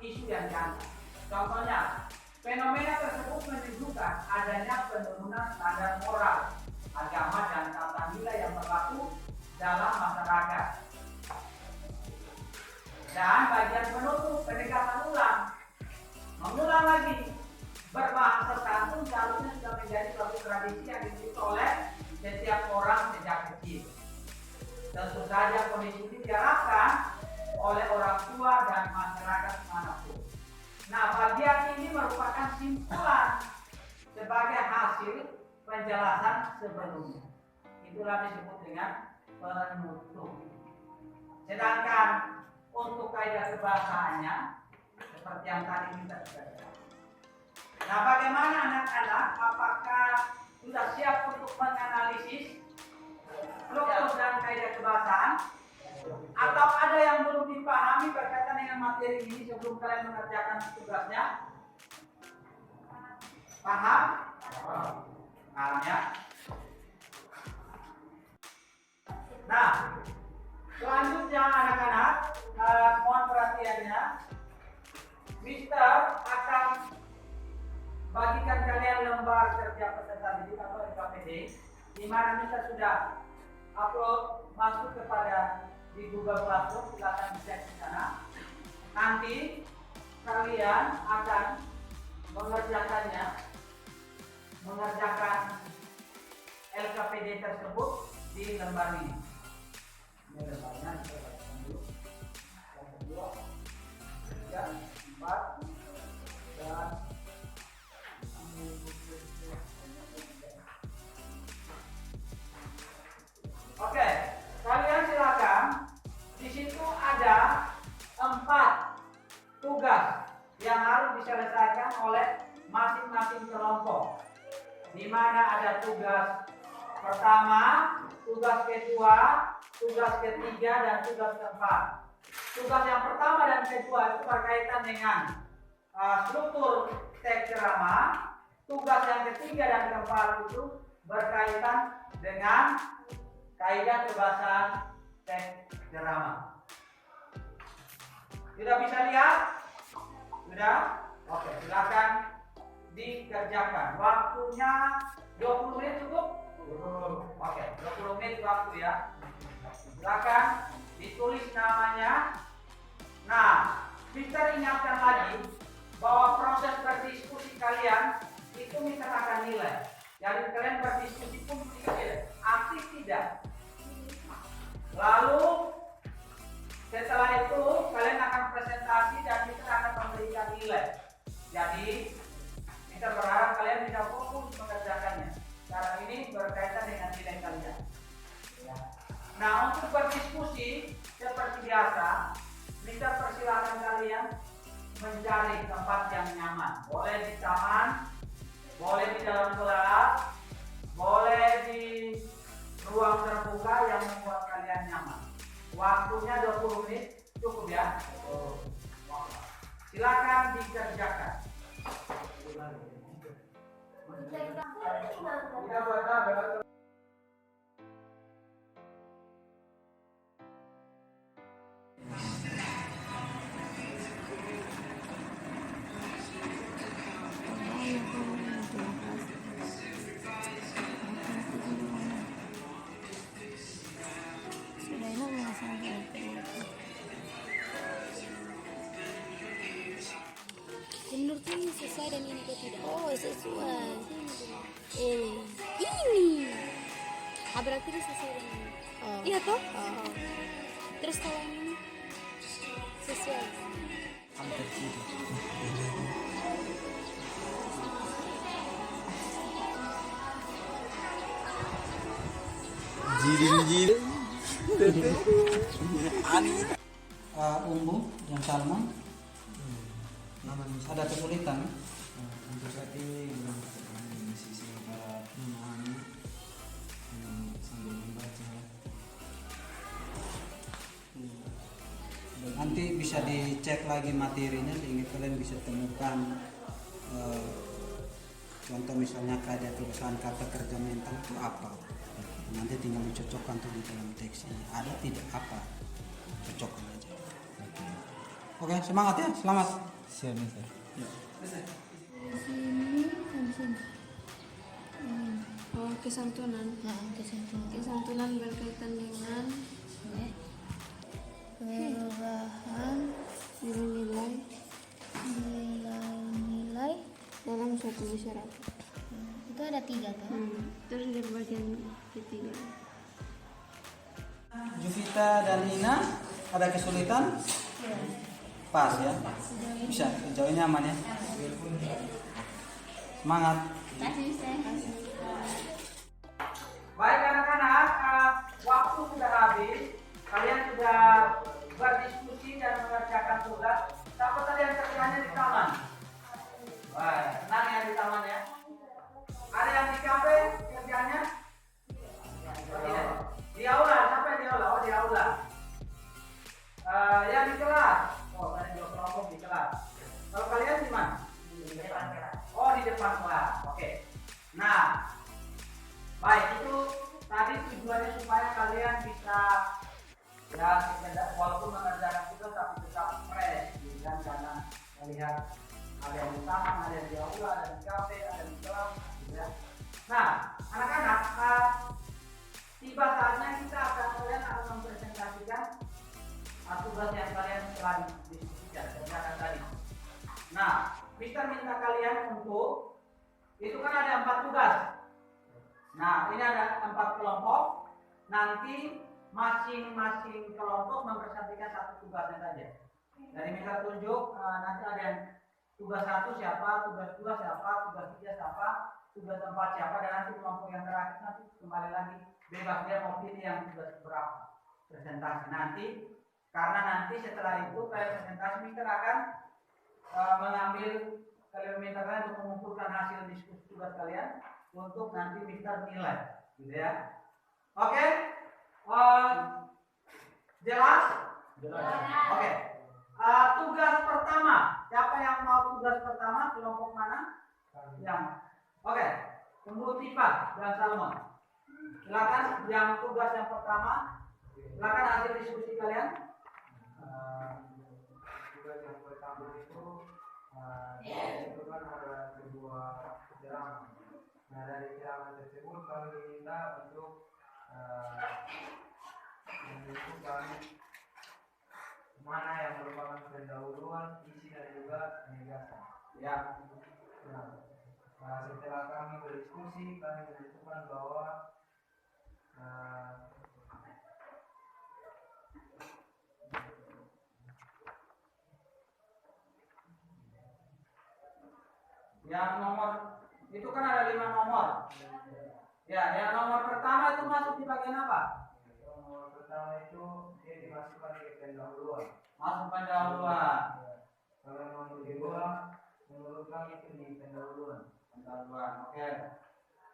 Speaker 1: isu yang diangkat. Contohnya, fenomena tersebut menunjukkan adanya penurunan standar moral, agama dan tata nilai yang berlaku dalam masyarakat. Dan bagian penutup pendekatan ulang, mengulang lagi berbahasa santun seharusnya sudah menjadi suatu tradisi yang diikuti oleh setiap orang sejak kecil. Tentu saja kondisi ini diharapkan oleh orang tua dan masyarakat manapun. Nah, bagian ini merupakan simpulan sebagai hasil penjelasan sebelumnya. Itulah disebut dengan penutup. Sedangkan untuk kaidah kebahasaannya seperti yang tadi kita belajar. Nah, bagaimana anak-anak? Apakah sudah siap untuk menganalisis struktur dan kaidah kebahasaan? Atau ada yang belum dipahami berkaitan dengan materi ini sebelum kalian mengerjakan tugasnya? Paham? Paham ya? Nah, selanjutnya anak-anak, mohon perhatiannya. Mister akan bagikan kalian lembar kerja peserta didik atau LKPD, di mana Mister sudah upload masuk kepada di Google Classroom, silakan dicek di sana. Nanti kalian akan mengerjakan LKPD tersebut di lembar ini. Ini lembarnya kita bacakan dulu. Yang kedua, 3, 4, dan oke, kalian silakan. Di situ ada 4 tugas yang harus diselesaikan oleh masing-masing kelompok. Di mana ada tugas pertama, tugas kedua, tugas ketiga, dan tugas keempat. Tugas yang pertama dan kedua itu berkaitan dengan struktur teks ceramah. Tugas yang ketiga dan keempat itu berkaitan dengan kaidah kebahasaan teks ceramah. Sudah bisa lihat? Sudah? Oke, silakan dikerjakan. Waktunya 20 menit cukup? Oke, 20 menit waktu ya. Silakan ditulis namanya. Nah, Mister ingatkan lagi bahwa proses berdiskusi kalian itu Mister akan nilai. Jadi kalian berdiskusi pun tidak aktif tidak. Lalu setelah itu kalian akan presentasi dan Mister akan memberikan nilai. Jadi Mister berharap kalian bisa fokus mengerjakannya. Cara ini berkaitan dengan nilai kalian. Ya. Nah, untuk berdiskusi seperti biasa, Mister persilakan kalian mencari tempat yang nyaman. Boleh di taman, boleh di dalam kelas, boleh di ruang terbuka yang membuat kalian nyaman. Waktunya 20 menit cukup ya. Silakan dikerjakan.
Speaker 3: Menurutku ini sesuai dan ini tidak. Oh, sesuai. Ini. Berarti ini sesuai dengan ini. Iya toh? Terus kalau yang ini sesuai.
Speaker 6: Hampir gitu. Umbu yang salmon. Ada kesulitan.
Speaker 8: Untuk saat ini belum di sisi para memahami sambil membaca.
Speaker 6: Nanti bisa dicek lagi materinya sehingga kalian bisa temukan contoh misalnya kaidah kebiasaan kata kerja mental itu apa. Nanti tinggal mencocokkan tuh di dalam teks ini. Ada tidak apa? Cocokkan aja. Oke, semangat ya. Selamat.
Speaker 8: Siap, Mister.
Speaker 6: Ya.
Speaker 2: Oh, kesantunan. Kesantunan berkaitan dengan perubahan nilai-nilai dalam suatu masyarakat.
Speaker 3: Itu ada 3 tuh.
Speaker 2: Terus di bagian ketiga.
Speaker 6: Juvita dan Nina ada kesulitan? Pas ya? Bisa, sejauh ini aman ya? Semangat.
Speaker 3: Kasih saya.
Speaker 1: Baik anak-anak, waktu sudah habis. Kalian sudah berdiskusi dan mengerjakan tugas. Siapa tadi yang kerjanya di taman? Baik, senang ya di taman ya. Ada yang di kafe kerjanya? Tidak. Di aula, siapa yang di aula? Oh di aula. Yang di kelas? Oh tadi dua kelompok di kelas. Kalau kalian di mana? Di depan kelas. Oh di depan kelas. Oke. Nah, baik itu tadi tujuannya supaya kalian bisa ya walaupun mengerjakan tugas tapi tetap fresh, dan jangan melihat ada yang di taman, ada yang di aula, ada di kafe, ada di kelas, gitu ya. Nah, anak-anak, tiba saatnya kita kalian akan mempresentasikan tugas yang kalian telah diskusikan kerjakan tadi. Nah, Mister minta kalian untuk itu kan ada 4 tugas. Nah, ini ada 4 kelompok. Nanti masing-masing kelompok mempresentasikan 1 tugasnya saja. Dari Mister tunjuk nanti ada yang tugas 1 siapa, tugas 2 siapa, tugas 3 siapa, tugas 4 siapa, dan nanti kelompok yang terakhir nanti kembali lagi bebas dia mau pilih yang tugas berapa presentasi nanti. Karena nanti setelah itu presentasi Mister akan mengambil kalian minta kalian untuk mengumpulkan hasil diskusi tugas kalian untuk nanti Mister nilai, gitu ya. Oke, jelas? Jelas. Oke. Tugas pertama, siapa yang mau tugas pertama? Kelompok mana? Yang. Oke. Tunggu Tifa dan Salmon. Silakan yang tugas yang pertama. Silakan hasil diskusi kalian.
Speaker 8: Tugas yang pertama itu kan ada sebuah ceramah. Nah dari ceramah tersebut kami diminta untuk menentukan mana yang merupakan pendahuluan, isi dan juga negasi. Ya. Nah, setelah kami berdiskusi, kami menentukan bahwa
Speaker 1: yang nomor itu kan ada 5 nomor. Ya, yang nomor pertama itu masuk di bagian apa?
Speaker 8: nomor pertama itu dia dimasukkan ke pendahuluan.
Speaker 1: Masuk pendahuluan.
Speaker 8: Kalau nomor kedua menurut kami itu di pendahuluan.
Speaker 1: Pendahuluan, oke.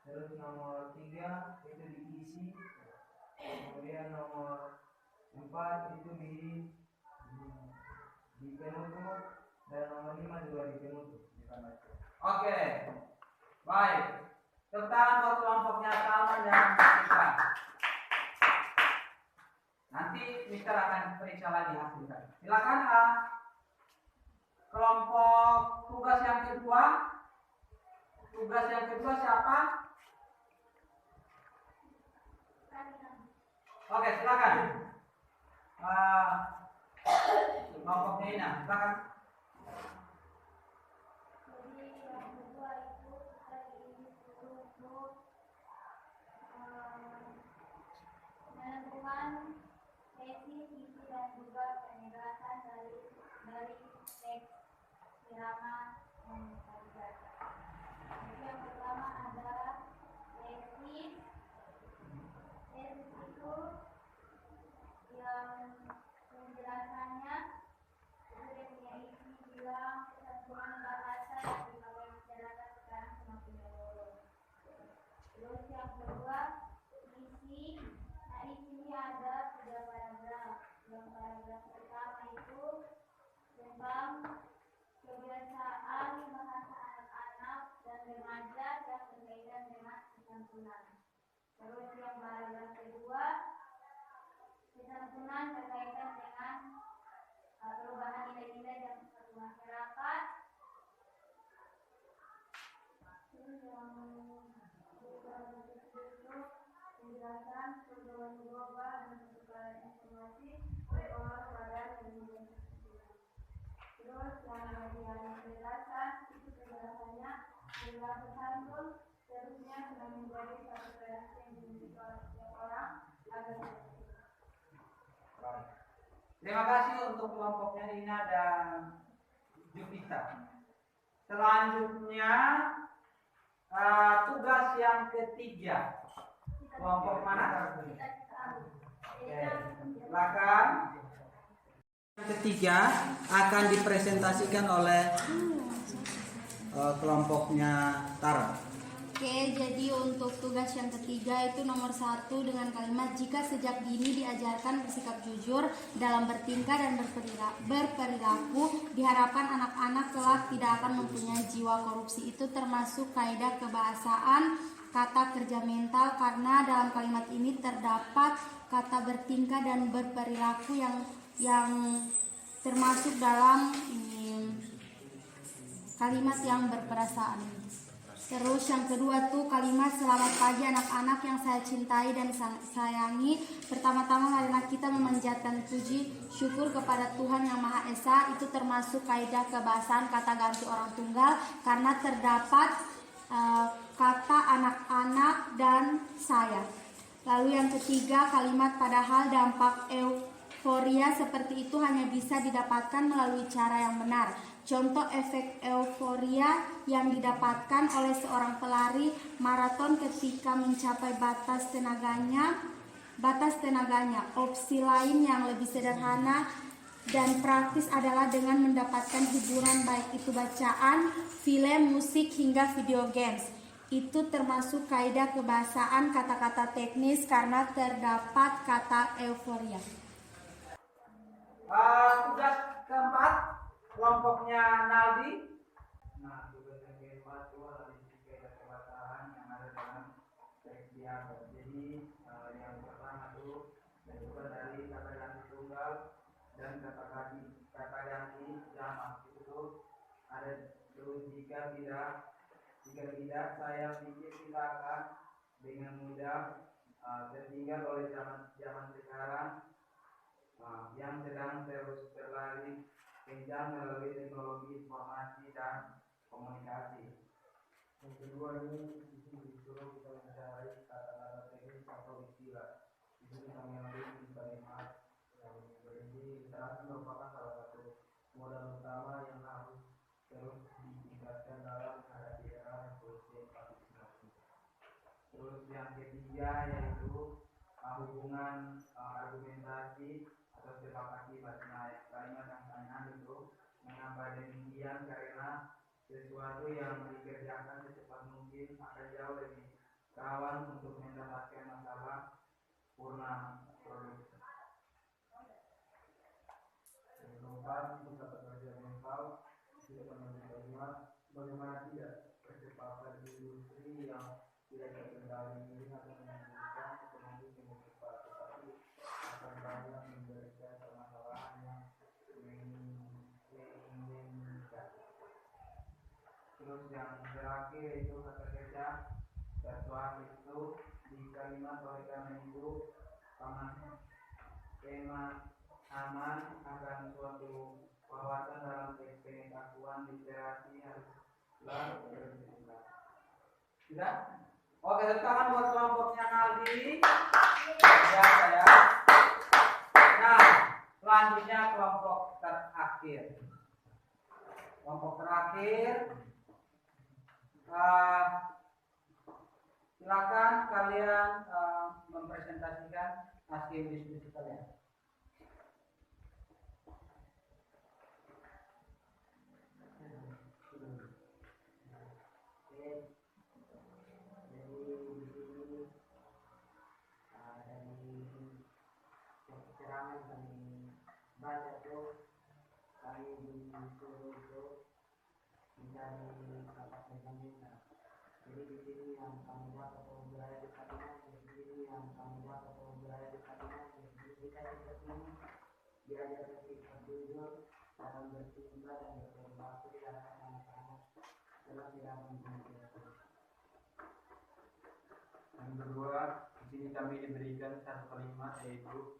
Speaker 8: Terus nomor 3 itu diisi. Kemudian nomor 4 itu di penutup, dan nomor 5 juga di penutup.
Speaker 1: Oke. Baik. Tepuk tangan buat kelompoknya Salman dan Tifa. Nanti Mister akan periksa lagi hasilnya. Silakan kelompok tugas yang kedua. Tugas yang kedua siapa? Oke, silakan. Kelompoknya ini, silakan.
Speaker 9: Jadi yang kedua itu kita disuruh untuk menentukan sesi, isi dan juga penegasan dari teks ceramah yang tadi baca. Jadi yang pertama adalah tesis. Tesis itu yang penjelasannya itu punya isi bilang kesatuan bahasa yang dipakai masyarakat sekarang semakin menurun. Terus yang kedua isi. Nah di sini ada 3 paragraf. Yang paragraf pertama itu tentang kebiasaan bahasa anak-anak dan remaja yang berkaitan dengan kesantunan. Terus yang paragraf kedua, kesantunan berkaitan dengan perubahan nilai-nilai dalam suatu masyarakat. Terus yang paragraf itu penjelasan perkembangan global dan pertukaran informasi berpengaruh pada kehidupan. Terus yang bagian penjelasan itu penjelasannya adalah bersantun. Terus
Speaker 1: Terima kasih untuk kelompoknya Ina dan Jupita. Selanjutnya tugas yang ketiga. Kelompok mana? Oke, silakan.
Speaker 6: Yang ketiga akan dipresentasikan oleh kelompoknya Tara.
Speaker 3: Oke, jadi untuk tugas yang ketiga itu nomor 1 dengan kalimat jika sejak dini diajarkan bersikap jujur dalam bertingkah dan berperilaku, diharapkan anak-anak kelak tidak akan mempunyai jiwa korupsi. Itu termasuk kaidah kebahasaan kata kerja mental, karena dalam kalimat ini terdapat kata bertingkah dan berperilaku yang termasuk dalam kalimat yang berperasaan. Terus yang kedua tuh kalimat selamat pagi anak-anak yang saya cintai dan sayangi. Pertama-tama marilah kita memanjatkan puji syukur kepada Tuhan Yang Maha Esa. Itu termasuk kaidah kebahasaan kata ganti orang tunggal, karena terdapat kata anak-anak dan saya. Lalu yang ketiga kalimat padahal dampak euforia seperti itu hanya bisa didapatkan melalui cara yang benar. Contoh efek euforia yang didapatkan oleh seorang pelari maraton ketika mencapai batas tenaganya. Opsi lain yang lebih sederhana dan praktis adalah dengan mendapatkan hiburan, baik itu bacaan, film, musik, hingga video games. Itu termasuk kaidah kebahasaan kata-kata teknis karena terdapat kata euforia.
Speaker 1: Tugas keempat, kelompoknya Naldi.
Speaker 8: Nah, tugas yang keempat itu adalah kaidah kebahasaan yang ada dalam teks diagram. Jadi yang pertama itu bentukan dari kata ganti tunggal dan kata ganti jamak. Itu ada terus jika tidak saya pikir kita akan dengan mudah tertinggal oleh zaman sekarang yang sedang terus berlari kencang melalui teknologi informasi dan komunikasi. Yang kedua ini disuruh kita mencari kata-kata teknis atau istilah. Itu kita melalui kalimat yang berisi literasi merupakan salah satu modal utama yang harus terus ditingkatkan dalam menghadapi era revolusi 4.0. Terus yang ketiga yaitu hubungan argumentasi atau sebab akibat. Kalimat yang pertanyaan itu mengapa demikian, karena sesuatu yang dikerjakan secepat mungkin akan jauh lebih rawan untuk mendapatkan masalah purna produksi. Yang keempat itu kata kerja mental. Kita mengambil kalimat bagaimana tidak percepatan industri yang tidak terkendali ini akan menimbulkan ekonomi yang cepat, tetapi akan banyak memberikan permasalahan yang menginginkan. Terus yang terakhir itu kata kerja sesuatu itu di kalimat oleh karena itu pemahaman akan suatu wawasan dalam pengetahuan literasi haruslah bersifat.
Speaker 1: Tidak? Oke, tepuk tangan buat kelompoknya Naldi. Ya, saya. Nah, selanjutnya kelompok terakhir. Kelompok terakhir. Silakan kalian mempresentasikan hasil diskusi kalian.
Speaker 8: Baca tuh kami disuruh itu mencari kata kerja mental. Jadi di sini yang kami dapat atau berada di kalimat, di sini yang kami dapat atau berada di kalimat, di kita ini diajarkan kita jujur dalam bertingkah dan berperilaku dengan anak-anak dalam tidak mempunyai. Yang kedua, di sini kami diberikan satu kalimat yaitu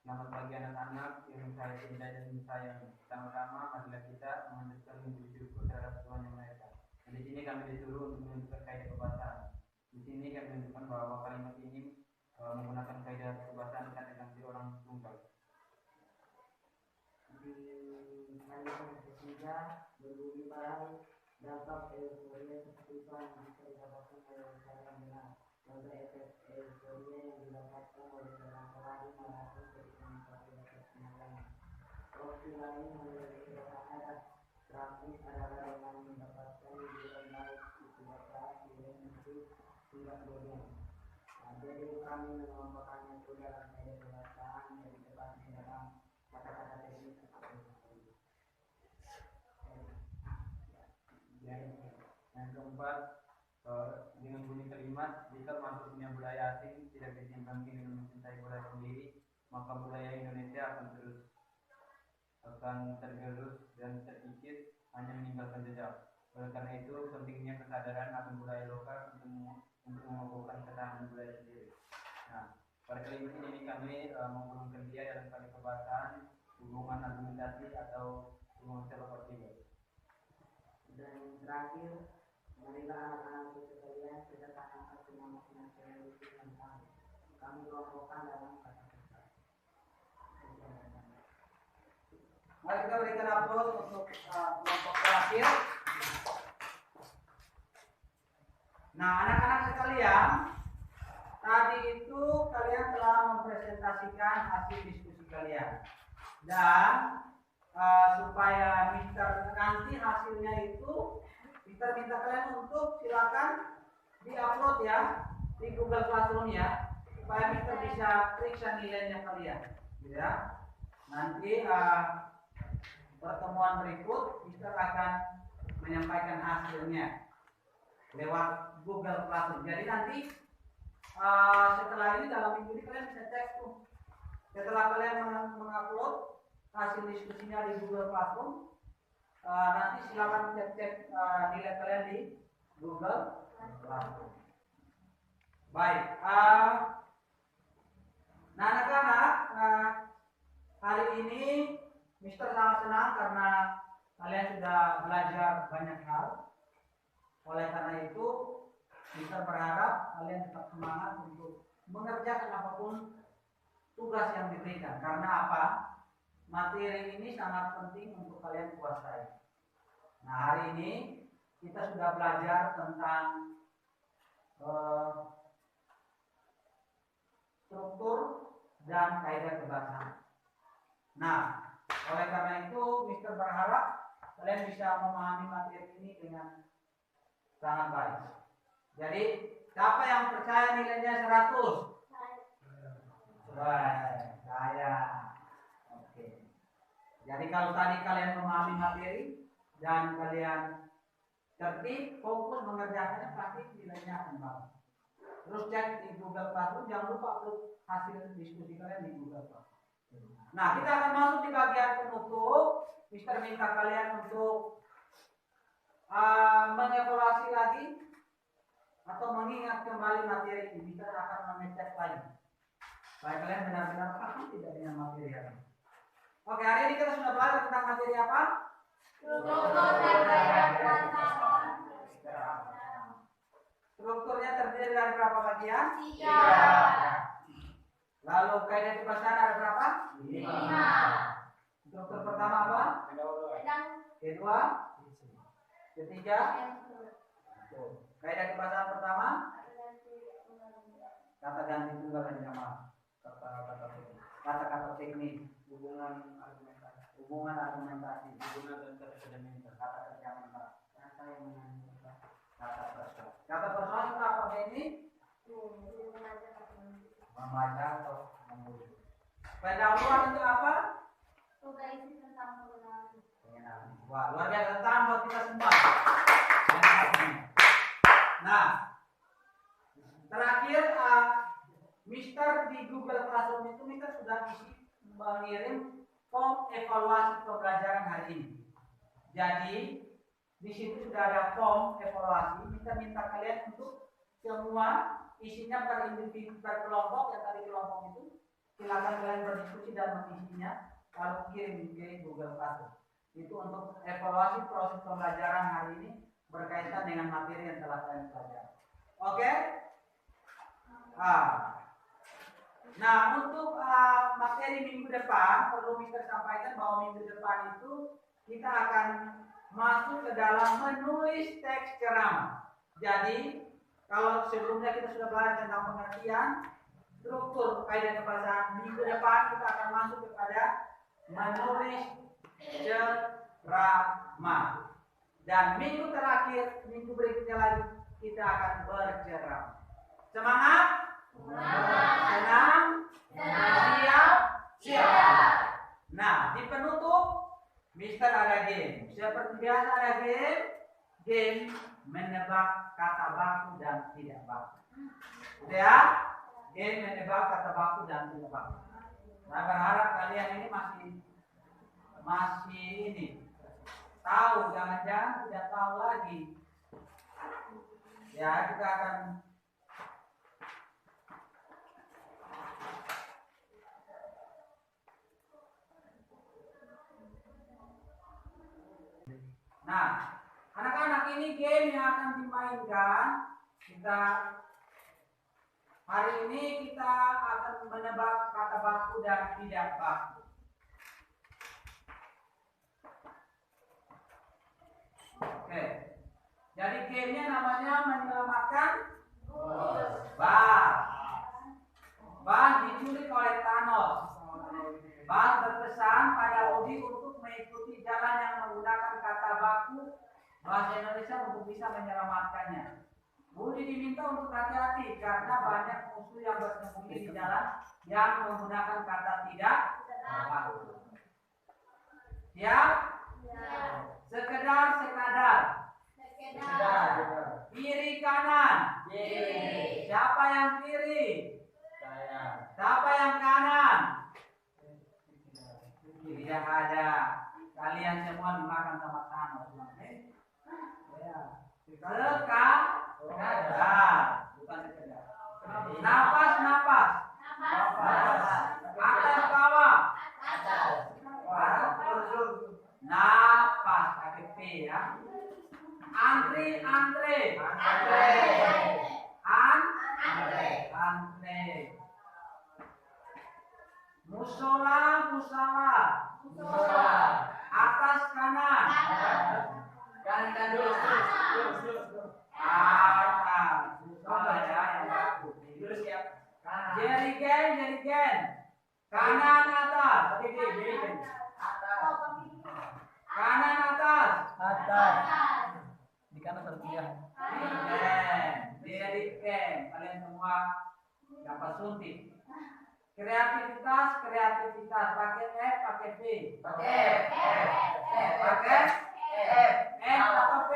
Speaker 8: selamat pagi anak-anak yang saya cintai dan sayang. Sama-sama marilah kita memanjatkan puji syukur terhadap Tuhan Yang Maha Esa. Di sini kami disuruh untuk menentukan kaidah kebahasaan. Di sini kami menunjukkan bahwa kalimat ini menggunakan kaidah kebahasaan kata ganti orang tunggal. Anda berbudi baik, dampak euforia seperti itu yang bisa didapatkan oleh cara yang benar. Contoh efek euforia yang didapatkan oleh seorang pelari maraton ketika mencapai batas finalnya. Opsi lain menurut ada grafis adalah dengan mendapatkan hiburan baik kegiatan film itu tidak bodoh. Jadi kami mengelompokkannya itu dalam kaidah kebahasaan yang ditepati dalam kata-kata teknis seperti itu.
Speaker 1: Yang keempat, dengan bunyi kalimat, jika masuknya budaya asing tidak diimbangi dengan mencintai budaya sendiri, maka budaya Indonesia akan tergerus dan terkikis, hanya meninggalkan jejak. Oleh karena itu, pentingnya kesadaran akan budaya lokal untuk mengukuhkan ketahanan budaya sendiri. Nah, pada kalimat ini kami menggulungkan dia dalam kali kebahasaan, hubungan argumentasi atau hubungan selokotiga.
Speaker 8: Dan terakhir, marilah anak-anak sekalian kita tanamkan semangat nasionalisme yang kami kelompokkan dalam kata-kata.
Speaker 1: Mari kita berikan aplaus untuk kelompok terakhir. Nah, anak-anak sekalian, tadi itu kalian telah mempresentasikan hasil diskusi kalian. Dan supaya Mister nanti hasilnya itu Mister minta kalian untuk silakan di-upload ya di Google Classroom ya, supaya Mister bisa periksa nilainya kalian, gitu ya. Nanti pertemuan berikut Mister akan menyampaikan hasilnya lewat Google Classroom. Jadi nanti setelah ini dalam minggu ini kalian bisa cek tuh. Setelah kalian mengupload hasil diskusinya di Google Classroom, nanti silakan cek nilai kalian di Google Classroom. Baik, nah anak-anak, hari ini Mister sangat senang karena kalian sudah belajar banyak hal. Oleh karena itu, Mister berharap kalian tetap semangat untuk mengerjakan apapun tugas yang diberikan. Karena apa? Materi ini sangat penting untuk kalian kuasai. Nah, hari ini kita sudah belajar tentang struktur dan kaidah kebahasaan. Nah, oleh karena itu, Mister berharap kalian bisa memahami materi ini dengan sangat baik. Jadi, siapa yang percaya nilainya 100? Baik, saya. Oke. Jadi kalau tadi kalian memahami materi dan kalian tertib, fokus mengerjakannya, pasti nilainya akan bagus. Terus cek di Google Classroom, jangan lupa upload hasil diskusi kalian di Google Classroom. Nah, kita akan masuk di bagian penutup. Mister minta kalian untuk mengevaluasi lagi atau mengingat kembali materi ini. Mister akan mengecek lagi supaya kalian benar-benar paham tidak dengan materi ini. Oke, hari ini kita sudah belajar tentang materi apa? Strukturnya terdiri dari berapa bagian? 3. Lalu kaidah kebahasaan ada berapa? 5. Struktur pertama apa? Kedua? Ketiga? Kaidah kebahasaan pertama? Kata ganti tunggal dan jamak. Kata-kata teknis, hubungan argumentasi, hubungan dan kata-kata kata kerjamental. Kata persuasi. Kata persuasi apa ini? Membaca atau membunuh. Pendahuluan itu apa? Pengenalan. Wah, luar biasa, tambah kita semua. Nah, terakhir Mister di Google Classroom itu Mister sudah mengirim form evaluasi pembelajaran hari ini. Jadi di situ sudah ada form evaluasi. Mister minta kalian untuk semua isinya per individu, per kelompok, yang tadi kelompok itu silakan kalian berdiskusi dan mengisinya lalu kirim ke Google Classroom. Itu untuk evaluasi proses pembelajaran hari ini berkaitan dengan materi yang telah kalian pelajari. Oke? Nah, untuk materi minggu depan perlu Mister sampaikan bahwa minggu depan itu kita akan masuk ke dalam menulis teks ceramah. Jadi, kalau sebelumnya kita sudah belajar tentang pengertian, struktur kaidah kebahasaan, minggu depan kita akan masuk kepada menulis ceramah. Dan minggu terakhir, minggu berikutnya lagi, kita akan berceramah. Semangat? Senang? Siap? Nah, di penutup, Mister ada game. Seperti biasa ada game. Game menebak kata baku dan tidak baku. Udah ya? Game menebak kata baku dan tidak baku. Nah, berharap kalian ini masih ini tahu, jangan-jangan tidak tahu lagi. Ya, kita akan Nah, anak-anak, ini game yang akan dimainkan. Hari ini kita akan menebak kata baku dan tidak baku. Oke. Jadi gamenya namanya menyelamatkan Bas. Bas diculik oleh Thanos. Bas berpesan pada Udi untuk mengikuti jalan yang menggunakan kata baku bahasa Indonesia untuk bisa menyelamatkannya. Udi diminta untuk hati-hati karena banyak musuh yang bersembunyi di jalan yang menggunakan kata tidak baku. Siap? Sekadar. Kiri kanan. Siapa yang kiri? Saya. Siapa yang kanan? Tidak ada. Kalian semua dimakan sama Thanos. Sekadar. Bukan sekedar. Napas. Atas bawah. Napas pakai P ya. Antre. Musola. Atas kanan. Kanan dulu. Atas. Musola ya yang bagus. Terus ya. Jerigen. Kanan atas. Kanan atas. Di kanan tertiga. Jerigen. Kalian semua dapat suntik. Kreativitas. Pakai F, pakai P. Pakai F atau P?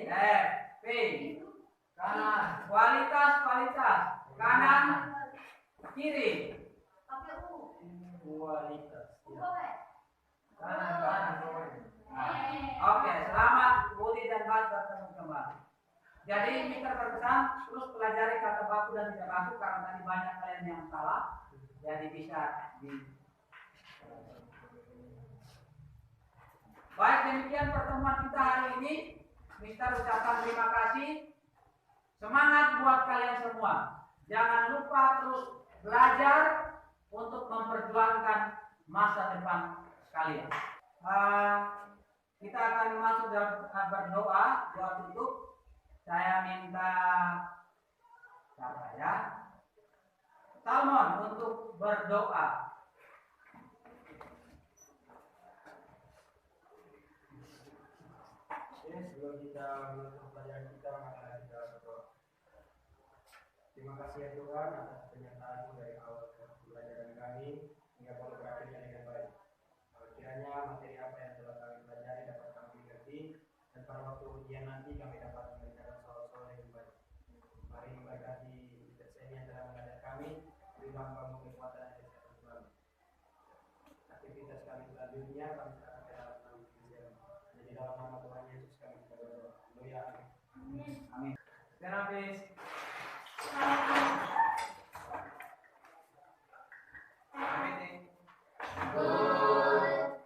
Speaker 1: F, P. Kanan. Kualitas. Kanan, kiri. Kualitas. Kanan. Oke, selamat Budi dan Bas bertemu kembali. Jadi Mister berpesan terus pelajari kata baku dan tidak baku karena tadi banyak kalian yang salah. Jadi bisa Baik, demikian pertemuan kita hari ini. Mister ucapkan terima kasih. Semangat buat kalian semua. Jangan lupa terus belajar untuk memperjuangkan masa depan kalian. Kita akan masuk dalam berdoa, doa tutup. Saya minta siapa ya? Salmon untuk berdoa.
Speaker 4: Sebelum kita menutup pelajaran kita, maka kita berdoa. Terima kasih ya Tuhan atas penyertaan-Mu dari awal pelajaran kami hingga pada berakhirnya dengan baik. Kiranya materi apa yang telah kami pelajari dapat kami mengerti dan pada waktu ujian nanti kami dapat mengerjakan soal-soal yang baik. Mari memberkati Seni yang telah mengajar kami, beri Bapa-Mu kekuatan dan kesehatan selalu. Aktivitas kami selanjutnya kami serahkan ke dalam nama Tuhan. Jadi dalam nama Tuhan Yesus kami berdoa. Haleluya. Amin. Terapis.
Speaker 9: Good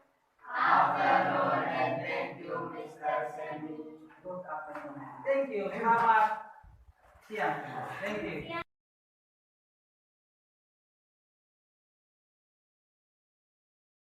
Speaker 9: afternoon and thank you, Mr. Semi.
Speaker 1: Good afternoon. Thank you. Selamat siang. Thank you.